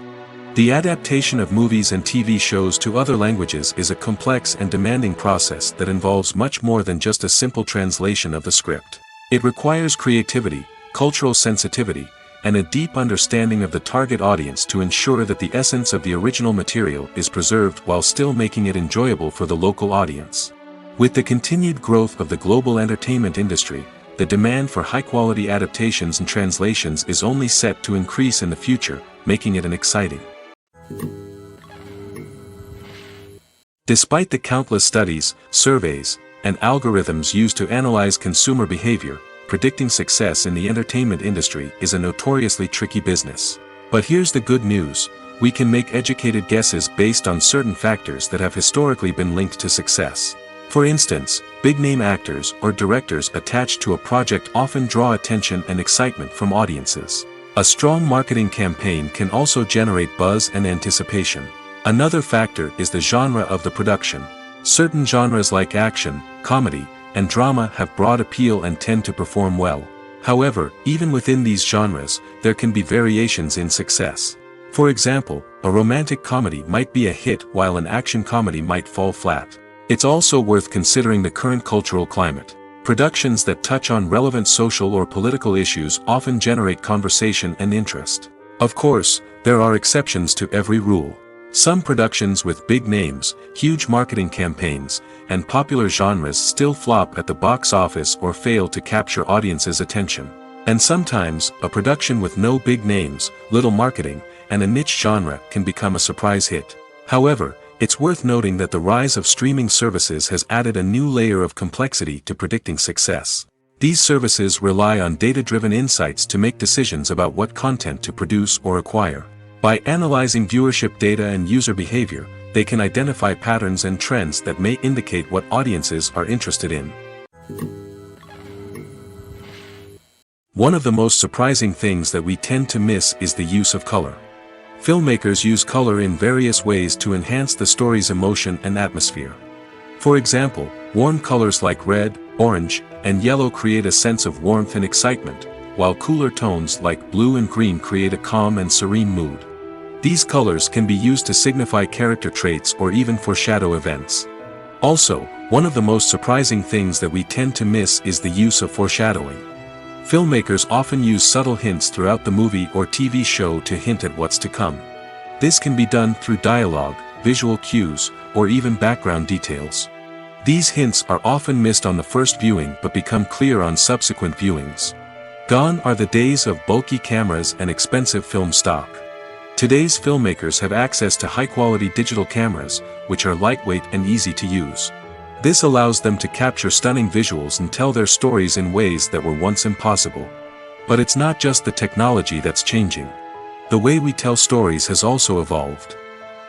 The adaptation of movies and TV shows to other languages is a complex and demanding process that involves much more than just a simple translation of the script. It requires creativity, cultural sensitivity, and a deep understanding of the target audience to ensure that the essence of the original material is preserved while still making it enjoyable for the local audience. With the continued growth of the global entertainment industry, the demand for high-quality adaptations and translations is only set to increase in the future, making it an exciting Despite the countless studies, surveys, and algorithms used to analyze consumer behavior, predicting success in the entertainment industry is a notoriously tricky business. But here's the good news: we can make educated guesses based on certain factors that have historically been linked to success. For instance, big-name actors or directors attached to a project often draw attention and excitement from audiences. A strong marketing campaign can also generate buzz and anticipation. Another factor is the genre of the production. Certain genres like action, comedy, and drama have broad appeal and tend to perform well. However, even within these genres, there can be variations in success. For example, a romantic comedy might be a hit while an action comedy might fall flat. It's also worth considering the current cultural climate. Productions that touch on relevant social or political issues often generate conversation and interest. Of course, there are exceptions to every rule. Some productions with big names, huge marketing campaigns, and popular genres still flop at the box office or fail to capture audiences' attention. And sometimes, a production with no big names, little marketing, and a niche genre can become a surprise hit. However, it's worth noting that the rise of streaming services has added a new layer of complexity to predicting success. These services rely on data-driven insights to make decisions about what content to produce or acquire. By analyzing viewership data and user behavior, they can identify patterns and trends that may indicate what audiences are interested in. One of the most surprising things that we tend to miss is the use of color. Filmmakers use color in various ways to enhance the story's emotion and atmosphere. For example, warm colors like red, orange, and yellow create a sense of warmth and excitement, while cooler tones like blue and green create a calm and serene mood. These colors can be used to signify character traits or even foreshadow events. Also, one of the most surprising things that we tend to miss is the use of foreshadowing. Filmmakers often use subtle hints throughout the movie or TV show to hint at what's to come. This can be done through dialogue, visual cues, or even background details. These hints are often missed on the first viewing but become clear on subsequent viewings. Gone are the days of bulky cameras and expensive film stock. Today's filmmakers have access to high-quality digital cameras, which are lightweight and easy to use. This allows them to capture stunning visuals and tell their stories in ways that were once impossible. But it's not just the technology that's changing. The way we tell stories has also evolved.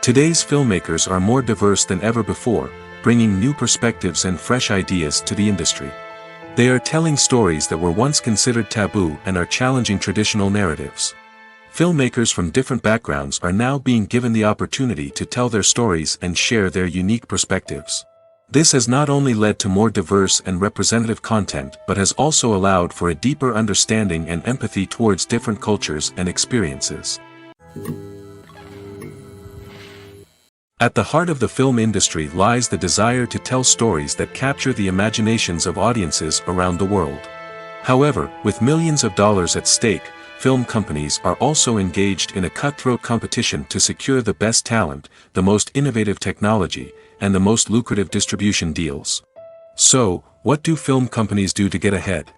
Today's filmmakers are more diverse than ever before, bringing new perspectives and fresh ideas to the industry. They are telling stories that were once considered taboo and are challenging traditional narratives. Filmmakers from different backgrounds are now being given the opportunity to tell their stories and share their unique perspectives. This has not only led to more diverse and representative content but has also allowed for a deeper understanding and empathy towards different cultures and experiences. At the heart of the film industry lies the desire to tell stories that capture the imaginations of audiences around the world. However, with millions of dollars at stake, film companies are also engaged in a cutthroat competition to secure the best talent, the most innovative technology, and the most lucrative distribution deals. So, what do film companies do to get ahead?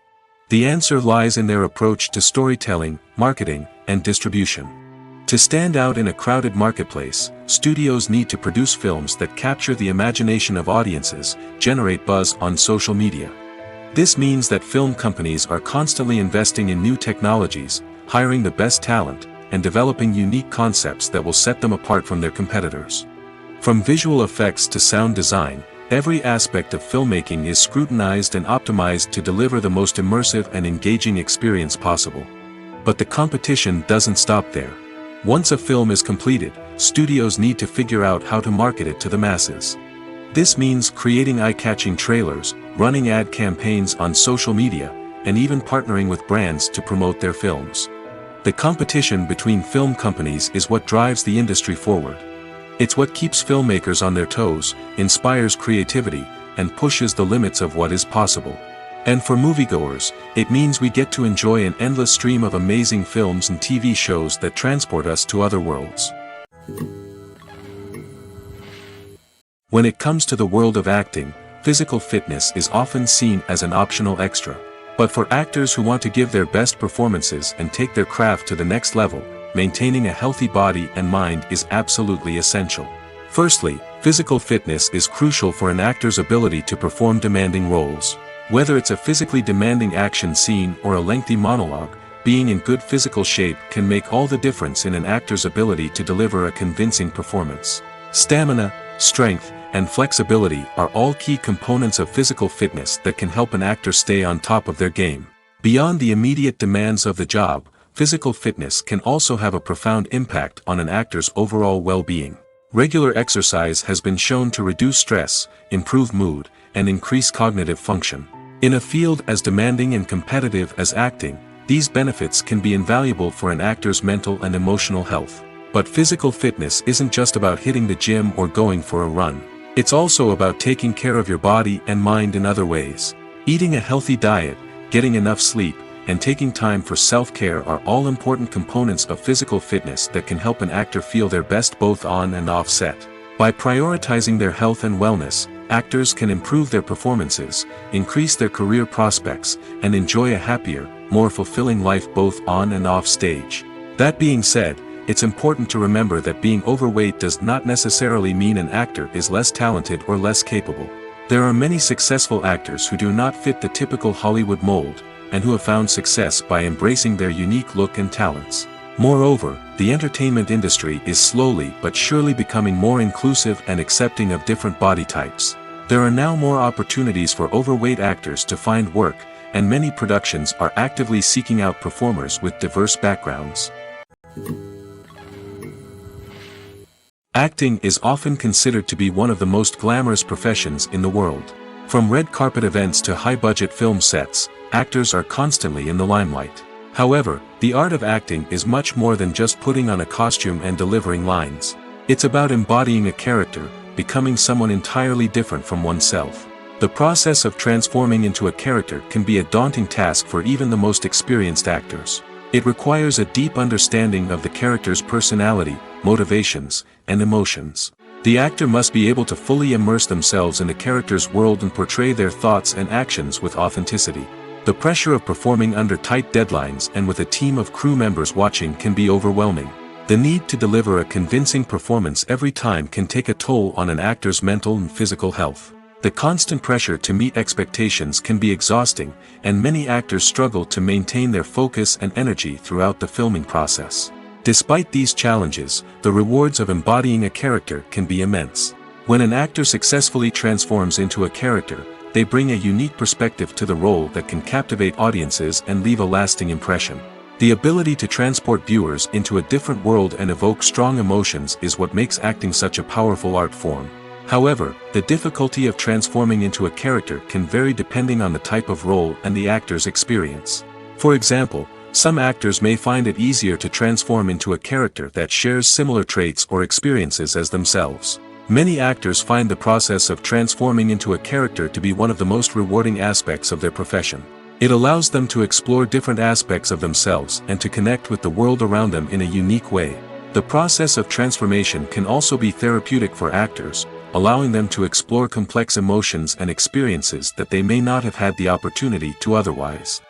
The answer lies in their approach to storytelling, marketing, and distribution. To stand out in a crowded marketplace, studios need to produce films that capture the imagination of audiences, generate buzz on social media. This means that film companies are constantly investing in new technologies, hiring the best talent, and developing unique concepts that will set them apart from their competitors. From visual effects to sound design, every aspect of filmmaking is scrutinized and optimized to deliver the most immersive and engaging experience possible. But the competition doesn't stop there. Once a film is completed, studios need to figure out how to market it to the masses. This means creating eye-catching trailers, running ad campaigns on social media, and even partnering with brands to promote their films. The competition between film companies is what drives the industry forward. It's what keeps filmmakers on their toes, inspires creativity, and pushes the limits of what is possible. And for moviegoers, it means we get to enjoy an endless stream of amazing films and TV shows that transport us to other worlds. When it comes to the world of acting, physical fitness is often seen as an optional extra. But for actors who want to give their best performances and take their craft to the next level, maintaining a healthy body and mind is absolutely essential. Firstly, physical fitness is crucial for an actor's ability to perform demanding roles. Whether it's a physically demanding action scene or a lengthy monologue, being in good physical shape can make all the difference in an actor's ability to deliver a convincing performance. Stamina, strength, and flexibility are all key components of physical fitness that can help an actor stay on top of their game. Beyond the immediate demands of the job, physical fitness can also have a profound impact on an actor's overall well-being. Regular exercise has been shown to reduce stress, improve mood, and increase cognitive function. In a field as demanding and competitive as acting, these benefits can be invaluable for an actor's mental and emotional health. But physical fitness isn't just about hitting the gym or going for a run. It's also about taking care of your body and mind in other ways. Eating a healthy diet, getting enough sleep, and taking time for self-care are all important components of physical fitness that can help an actor feel their best both on and off set. By prioritizing their health and wellness, actors can improve their performances, increase their career prospects, and enjoy a happier, more fulfilling life both on and off stage. That being said, it's important to remember that being overweight does not necessarily mean an actor is less talented or less capable. There are many successful actors who do not fit the typical Hollywood mold, and who have found success by embracing their unique look and talents. Moreover, the entertainment industry is slowly but surely becoming more inclusive and accepting of different body types. There are now more opportunities for overweight actors to find work, and many productions are actively seeking out performers with diverse backgrounds. Acting is often considered to be one of the most glamorous professions in the world. From red carpet events to high-budget film sets, actors are constantly in the limelight. However, the art of acting is much more than just putting on a costume and delivering lines. It's about embodying a character, becoming someone entirely different from oneself. The process of transforming into a character can be a daunting task for even the most experienced actors. It requires a deep understanding of the character's personality, motivations, and emotions. The actor must be able to fully immerse themselves in the character's world and portray their thoughts and actions with authenticity. The pressure of performing under tight deadlines and with a team of crew members watching can be overwhelming. The need to deliver a convincing performance every time can take a toll on an actor's mental and physical health. The constant pressure to meet expectations can be exhausting, and many actors struggle to maintain their focus and energy throughout the filming process. Despite these challenges, the rewards of embodying a character can be immense. When an actor successfully transforms into a character, they bring a unique perspective to the role that can captivate audiences and leave a lasting impression. The ability to transport viewers into a different world and evoke strong emotions is what makes acting such a powerful art form. However, the difficulty of transforming into a character can vary depending on the type of role and the actor's experience. For example, some actors may find it easier to transform into a character that shares similar traits or experiences as themselves. Many actors find the process of transforming into a character to be one of the most rewarding aspects of their profession. It allows them to explore different aspects of themselves and to connect with the world around them in a unique way. The process of transformation can also be therapeutic for actors, allowing them to explore complex emotions and experiences that they may not have had the opportunity to otherwise.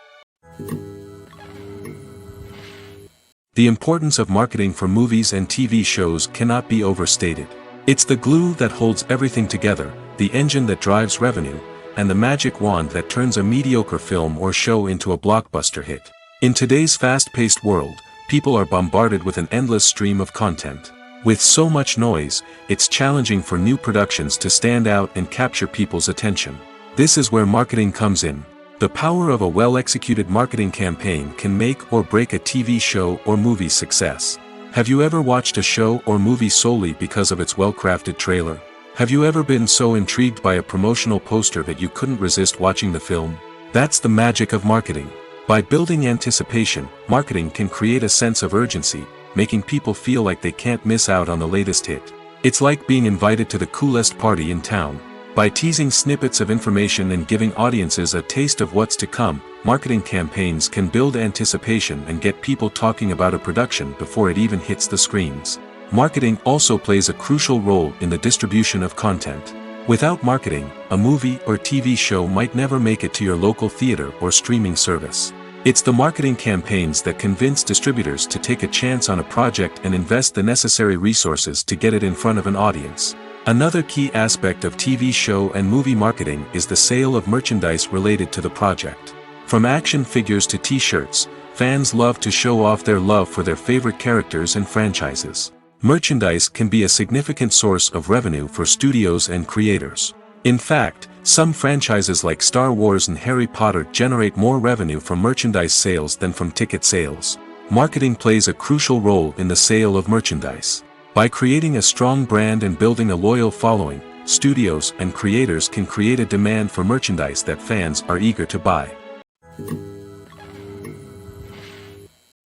The importance of marketing for movies and TV shows cannot be overstated. It's the glue that holds everything together, the engine that drives revenue, and the magic wand that turns a mediocre film or show into a blockbuster hit. In today's fast-paced world, people are bombarded with an endless stream of content. With so much noise, it's challenging for new productions to stand out and capture people's attention. This is where marketing comes in. The power of a well-executed marketing campaign can make or break a TV show or movie's success. Have you ever watched a show or movie solely because of its well-crafted trailer? Have you ever been so intrigued by a promotional poster that you couldn't resist watching the film? That's the magic of marketing. By building anticipation, marketing can create a sense of urgency, making people feel like they can't miss out on the latest hit. It's like being invited to the coolest party in town. By teasing snippets of information and giving audiences a taste of what's to come, marketing campaigns can build anticipation and get people talking about a production before it even hits the screens. Marketing also plays a crucial role in the distribution of content. Without marketing, a movie or TV show might never make it to your local theater or streaming service. It's the marketing campaigns that convince distributors to take a chance on a project and invest the necessary resources to get it in front of an audience. Another key aspect of TV show and movie marketing is the sale of merchandise related to the project. From action figures to t-shirts, fans love to show off their love for their favorite characters and franchises. Merchandise can be a significant source of revenue for studios and creators. In fact, some franchises like Star Wars and Harry Potter generate more revenue from merchandise sales than from ticket sales. Marketing plays a crucial role in the sale of merchandise. By creating a strong brand and building a loyal following, studios and creators can create a demand for merchandise that fans are eager to buy.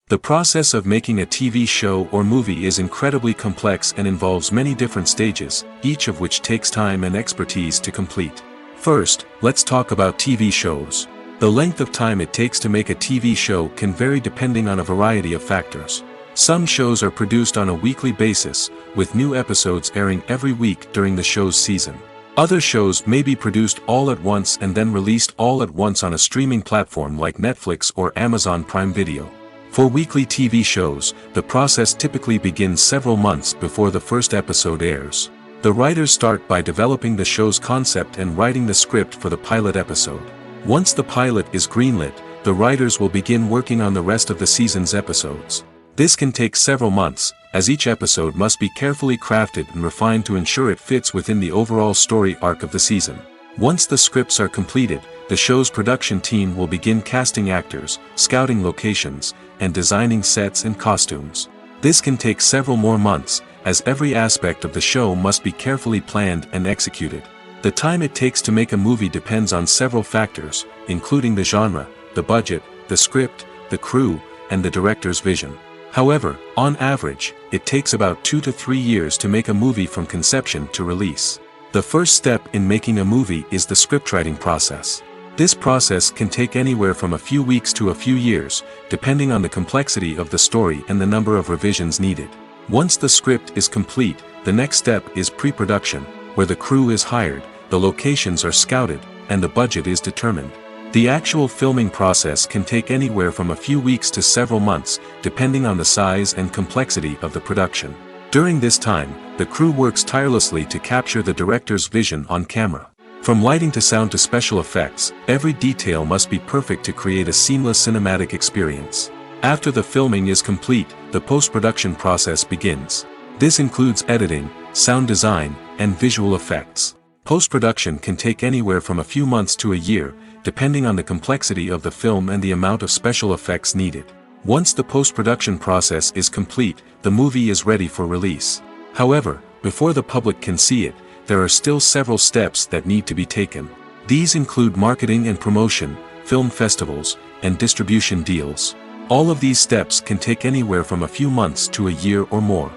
The process of making a TV show or movie is incredibly complex and involves many different stages, each of which takes time and expertise to complete. First, let's talk about TV shows. The length of time it takes to make a TV show can vary depending on a variety of factors. Some shows are produced on a weekly basis, with new episodes airing every week during the show's season. Other shows may be produced all at once and then released all at once on a streaming platform like Netflix or Amazon Prime Video. For weekly TV shows, the process typically begins several months before the first episode airs. The writers start by developing the show's concept and writing the script for the pilot episode. Once the pilot is greenlit, the writers will begin working on the rest of the season's episodes. This can take several months, as each episode must be carefully crafted and refined to ensure it fits within the overall story arc of the season. Once the scripts are completed, the show's production team will begin casting actors, scouting locations, and designing sets and costumes. This can take several more months, as every aspect of the show must be carefully planned and executed. The time it takes to make a movie depends on several factors, including the genre, the budget, the script, the crew, and the director's vision. However, on average, it takes about 2 to 3 years to make a movie from conception to release. The first step in making a movie is the scriptwriting process. This process can take anywhere from a few weeks to a few years, depending on the complexity of the story and the number of revisions needed. Once the script is complete, the next step is pre-production, where the crew is hired, the locations are scouted, and the budget is determined. The actual filming process can take anywhere from a few weeks to several months, depending on the size and complexity of the production. During this time, the crew works tirelessly to capture the director's vision on camera. From lighting to sound to special effects, every detail must be perfect to create a seamless cinematic experience. After the filming is complete, the post-production process begins. This includes editing, sound design, and visual effects. Post-production can take anywhere from a few months to a year, depending on the complexity of the film and the amount of special effects needed. Once the post-production process is complete, the movie is ready for release. However, before the public can see it, there are still several steps that need to be taken. These include marketing and promotion, film festivals, and distribution deals. All of these steps can take anywhere from a few months to a year or more.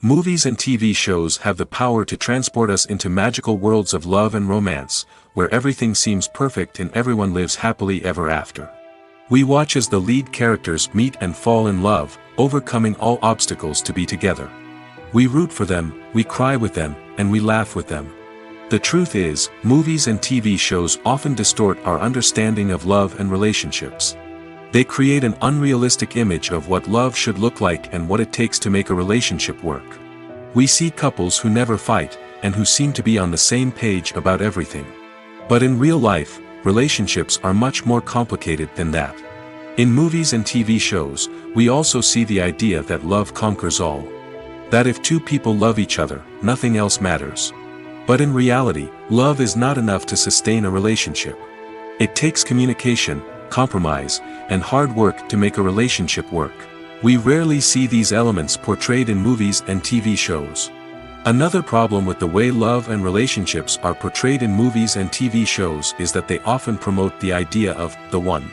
Movies and TV shows have the power to transport us into magical worlds of love and romance, where everything seems perfect and everyone lives happily ever after. We watch as the lead characters meet and fall in love, overcoming all obstacles to be together. We root for them, we cry with them, and we laugh with them. The truth is, movies and TV shows often distort our understanding of love and relationships. They create an unrealistic image of what love should look like and what it takes to make a relationship work. We see couples who never fight, and who seem to be on the same page about everything. But in real life, relationships are much more complicated than that. In movies and TV shows, we also see the idea that love conquers all. That if two people love each other, nothing else matters. But in reality, love is not enough to sustain a relationship. It takes communication, compromise, and hard work to make a relationship work. We rarely see these elements portrayed in movies and TV shows. Another problem with the way love and relationships are portrayed in movies and TV shows is that they often promote the idea of the one.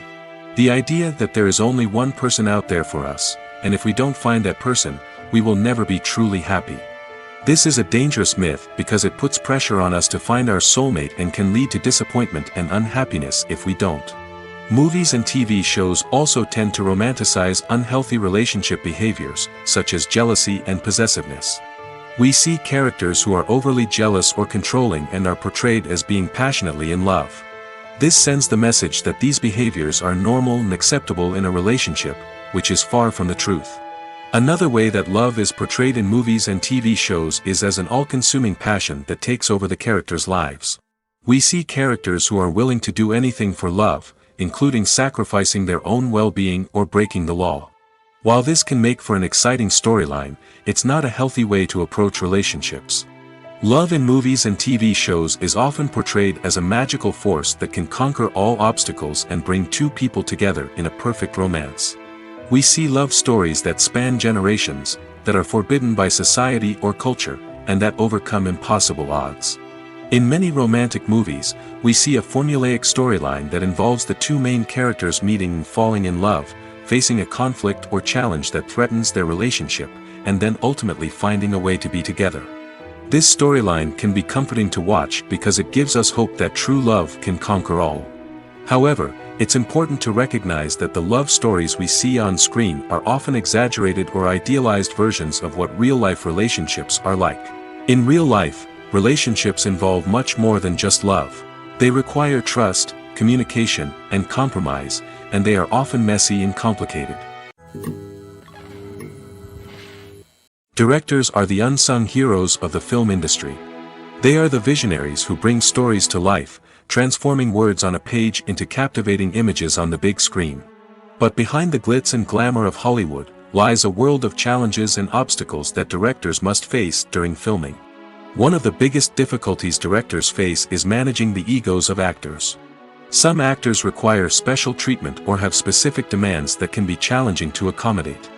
The idea that there is only one person out there for us, and if we don't find that person, we will never be truly happy. This is a dangerous myth because it puts pressure on us to find our soulmate and can lead to disappointment and unhappiness if we don't. Movies and TV shows also tend to romanticize unhealthy relationship behaviors, such as jealousy and possessiveness. We see characters who are overly jealous or controlling and are portrayed as being passionately in love. This sends the message that these behaviors are normal and acceptable in a relationship, which is far from the truth. Another way that love is portrayed in movies and TV shows is as an all-consuming passion that takes over the characters' lives. We see characters who are willing to do anything for love, including sacrificing their own well-being or breaking the law. While this can make for an exciting storyline, it's not a healthy way to approach relationships. Love in movies and TV shows is often portrayed as a magical force that can conquer all obstacles and bring two people together in a perfect romance. We see love stories that span generations, that are forbidden by society or culture, and that overcome impossible odds. In many romantic movies, we see a formulaic storyline that involves the two main characters meeting and falling in love, facing a conflict or challenge that threatens their relationship, and then ultimately finding a way to be together. This storyline can be comforting to watch because it gives us hope that true love can conquer all. However, it's important to recognize that the love stories we see on screen are often exaggerated or idealized versions of what real-life relationships are like. In real life, relationships involve much more than just love. They require trust, communication, and compromise, and they are often messy and complicated. Directors are the unsung heroes of the film industry. They are the visionaries who bring stories to life, transforming words on a page into captivating images on the big screen. But behind the glitz and glamour of Hollywood lies a world of challenges and obstacles that directors must face during filming. One of the biggest difficulties directors face is managing the egos of actors. Some actors require special treatment or have specific demands that can be challenging to accommodate.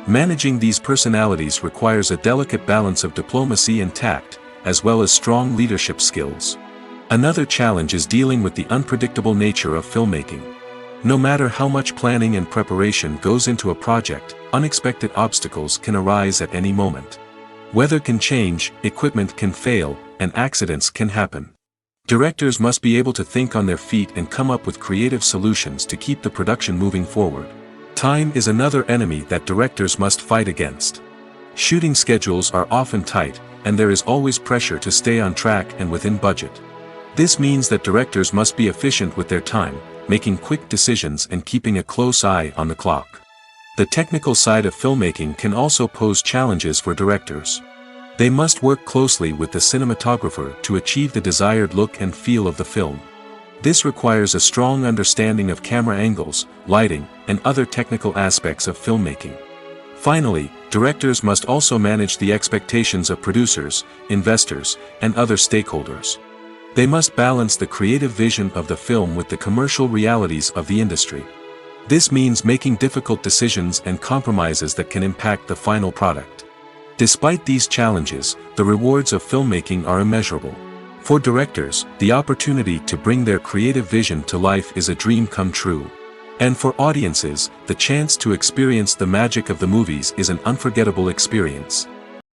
Managing these personalities requires a delicate balance of diplomacy and tact, as well as strong leadership skills. Another challenge is dealing with the unpredictable nature of filmmaking. No matter how much planning and preparation goes into a project, unexpected obstacles can arise at any moment. Weather can change, equipment can fail, and accidents can happen. Directors must be able to think on their feet and come up with creative solutions to keep the production moving forward. Time is another enemy that directors must fight against. Shooting schedules are often tight, and there is always pressure to stay on track and within budget. This means that directors must be efficient with their time, making quick decisions and keeping a close eye on the clock. The technical side of filmmaking can also pose challenges for directors. They must work closely with the cinematographer to achieve the desired look and feel of the film. This requires a strong understanding of camera angles, lighting, and other technical aspects of filmmaking. Finally, directors must also manage the expectations of producers, investors, and other stakeholders. They must balance the creative vision of the film with the commercial realities of the industry. This means making difficult decisions and compromises that can impact the final product. Despite these challenges, the rewards of filmmaking are immeasurable. For directors, the opportunity to bring their creative vision to life is a dream come true. And for audiences, the chance to experience the magic of the movies is an unforgettable experience.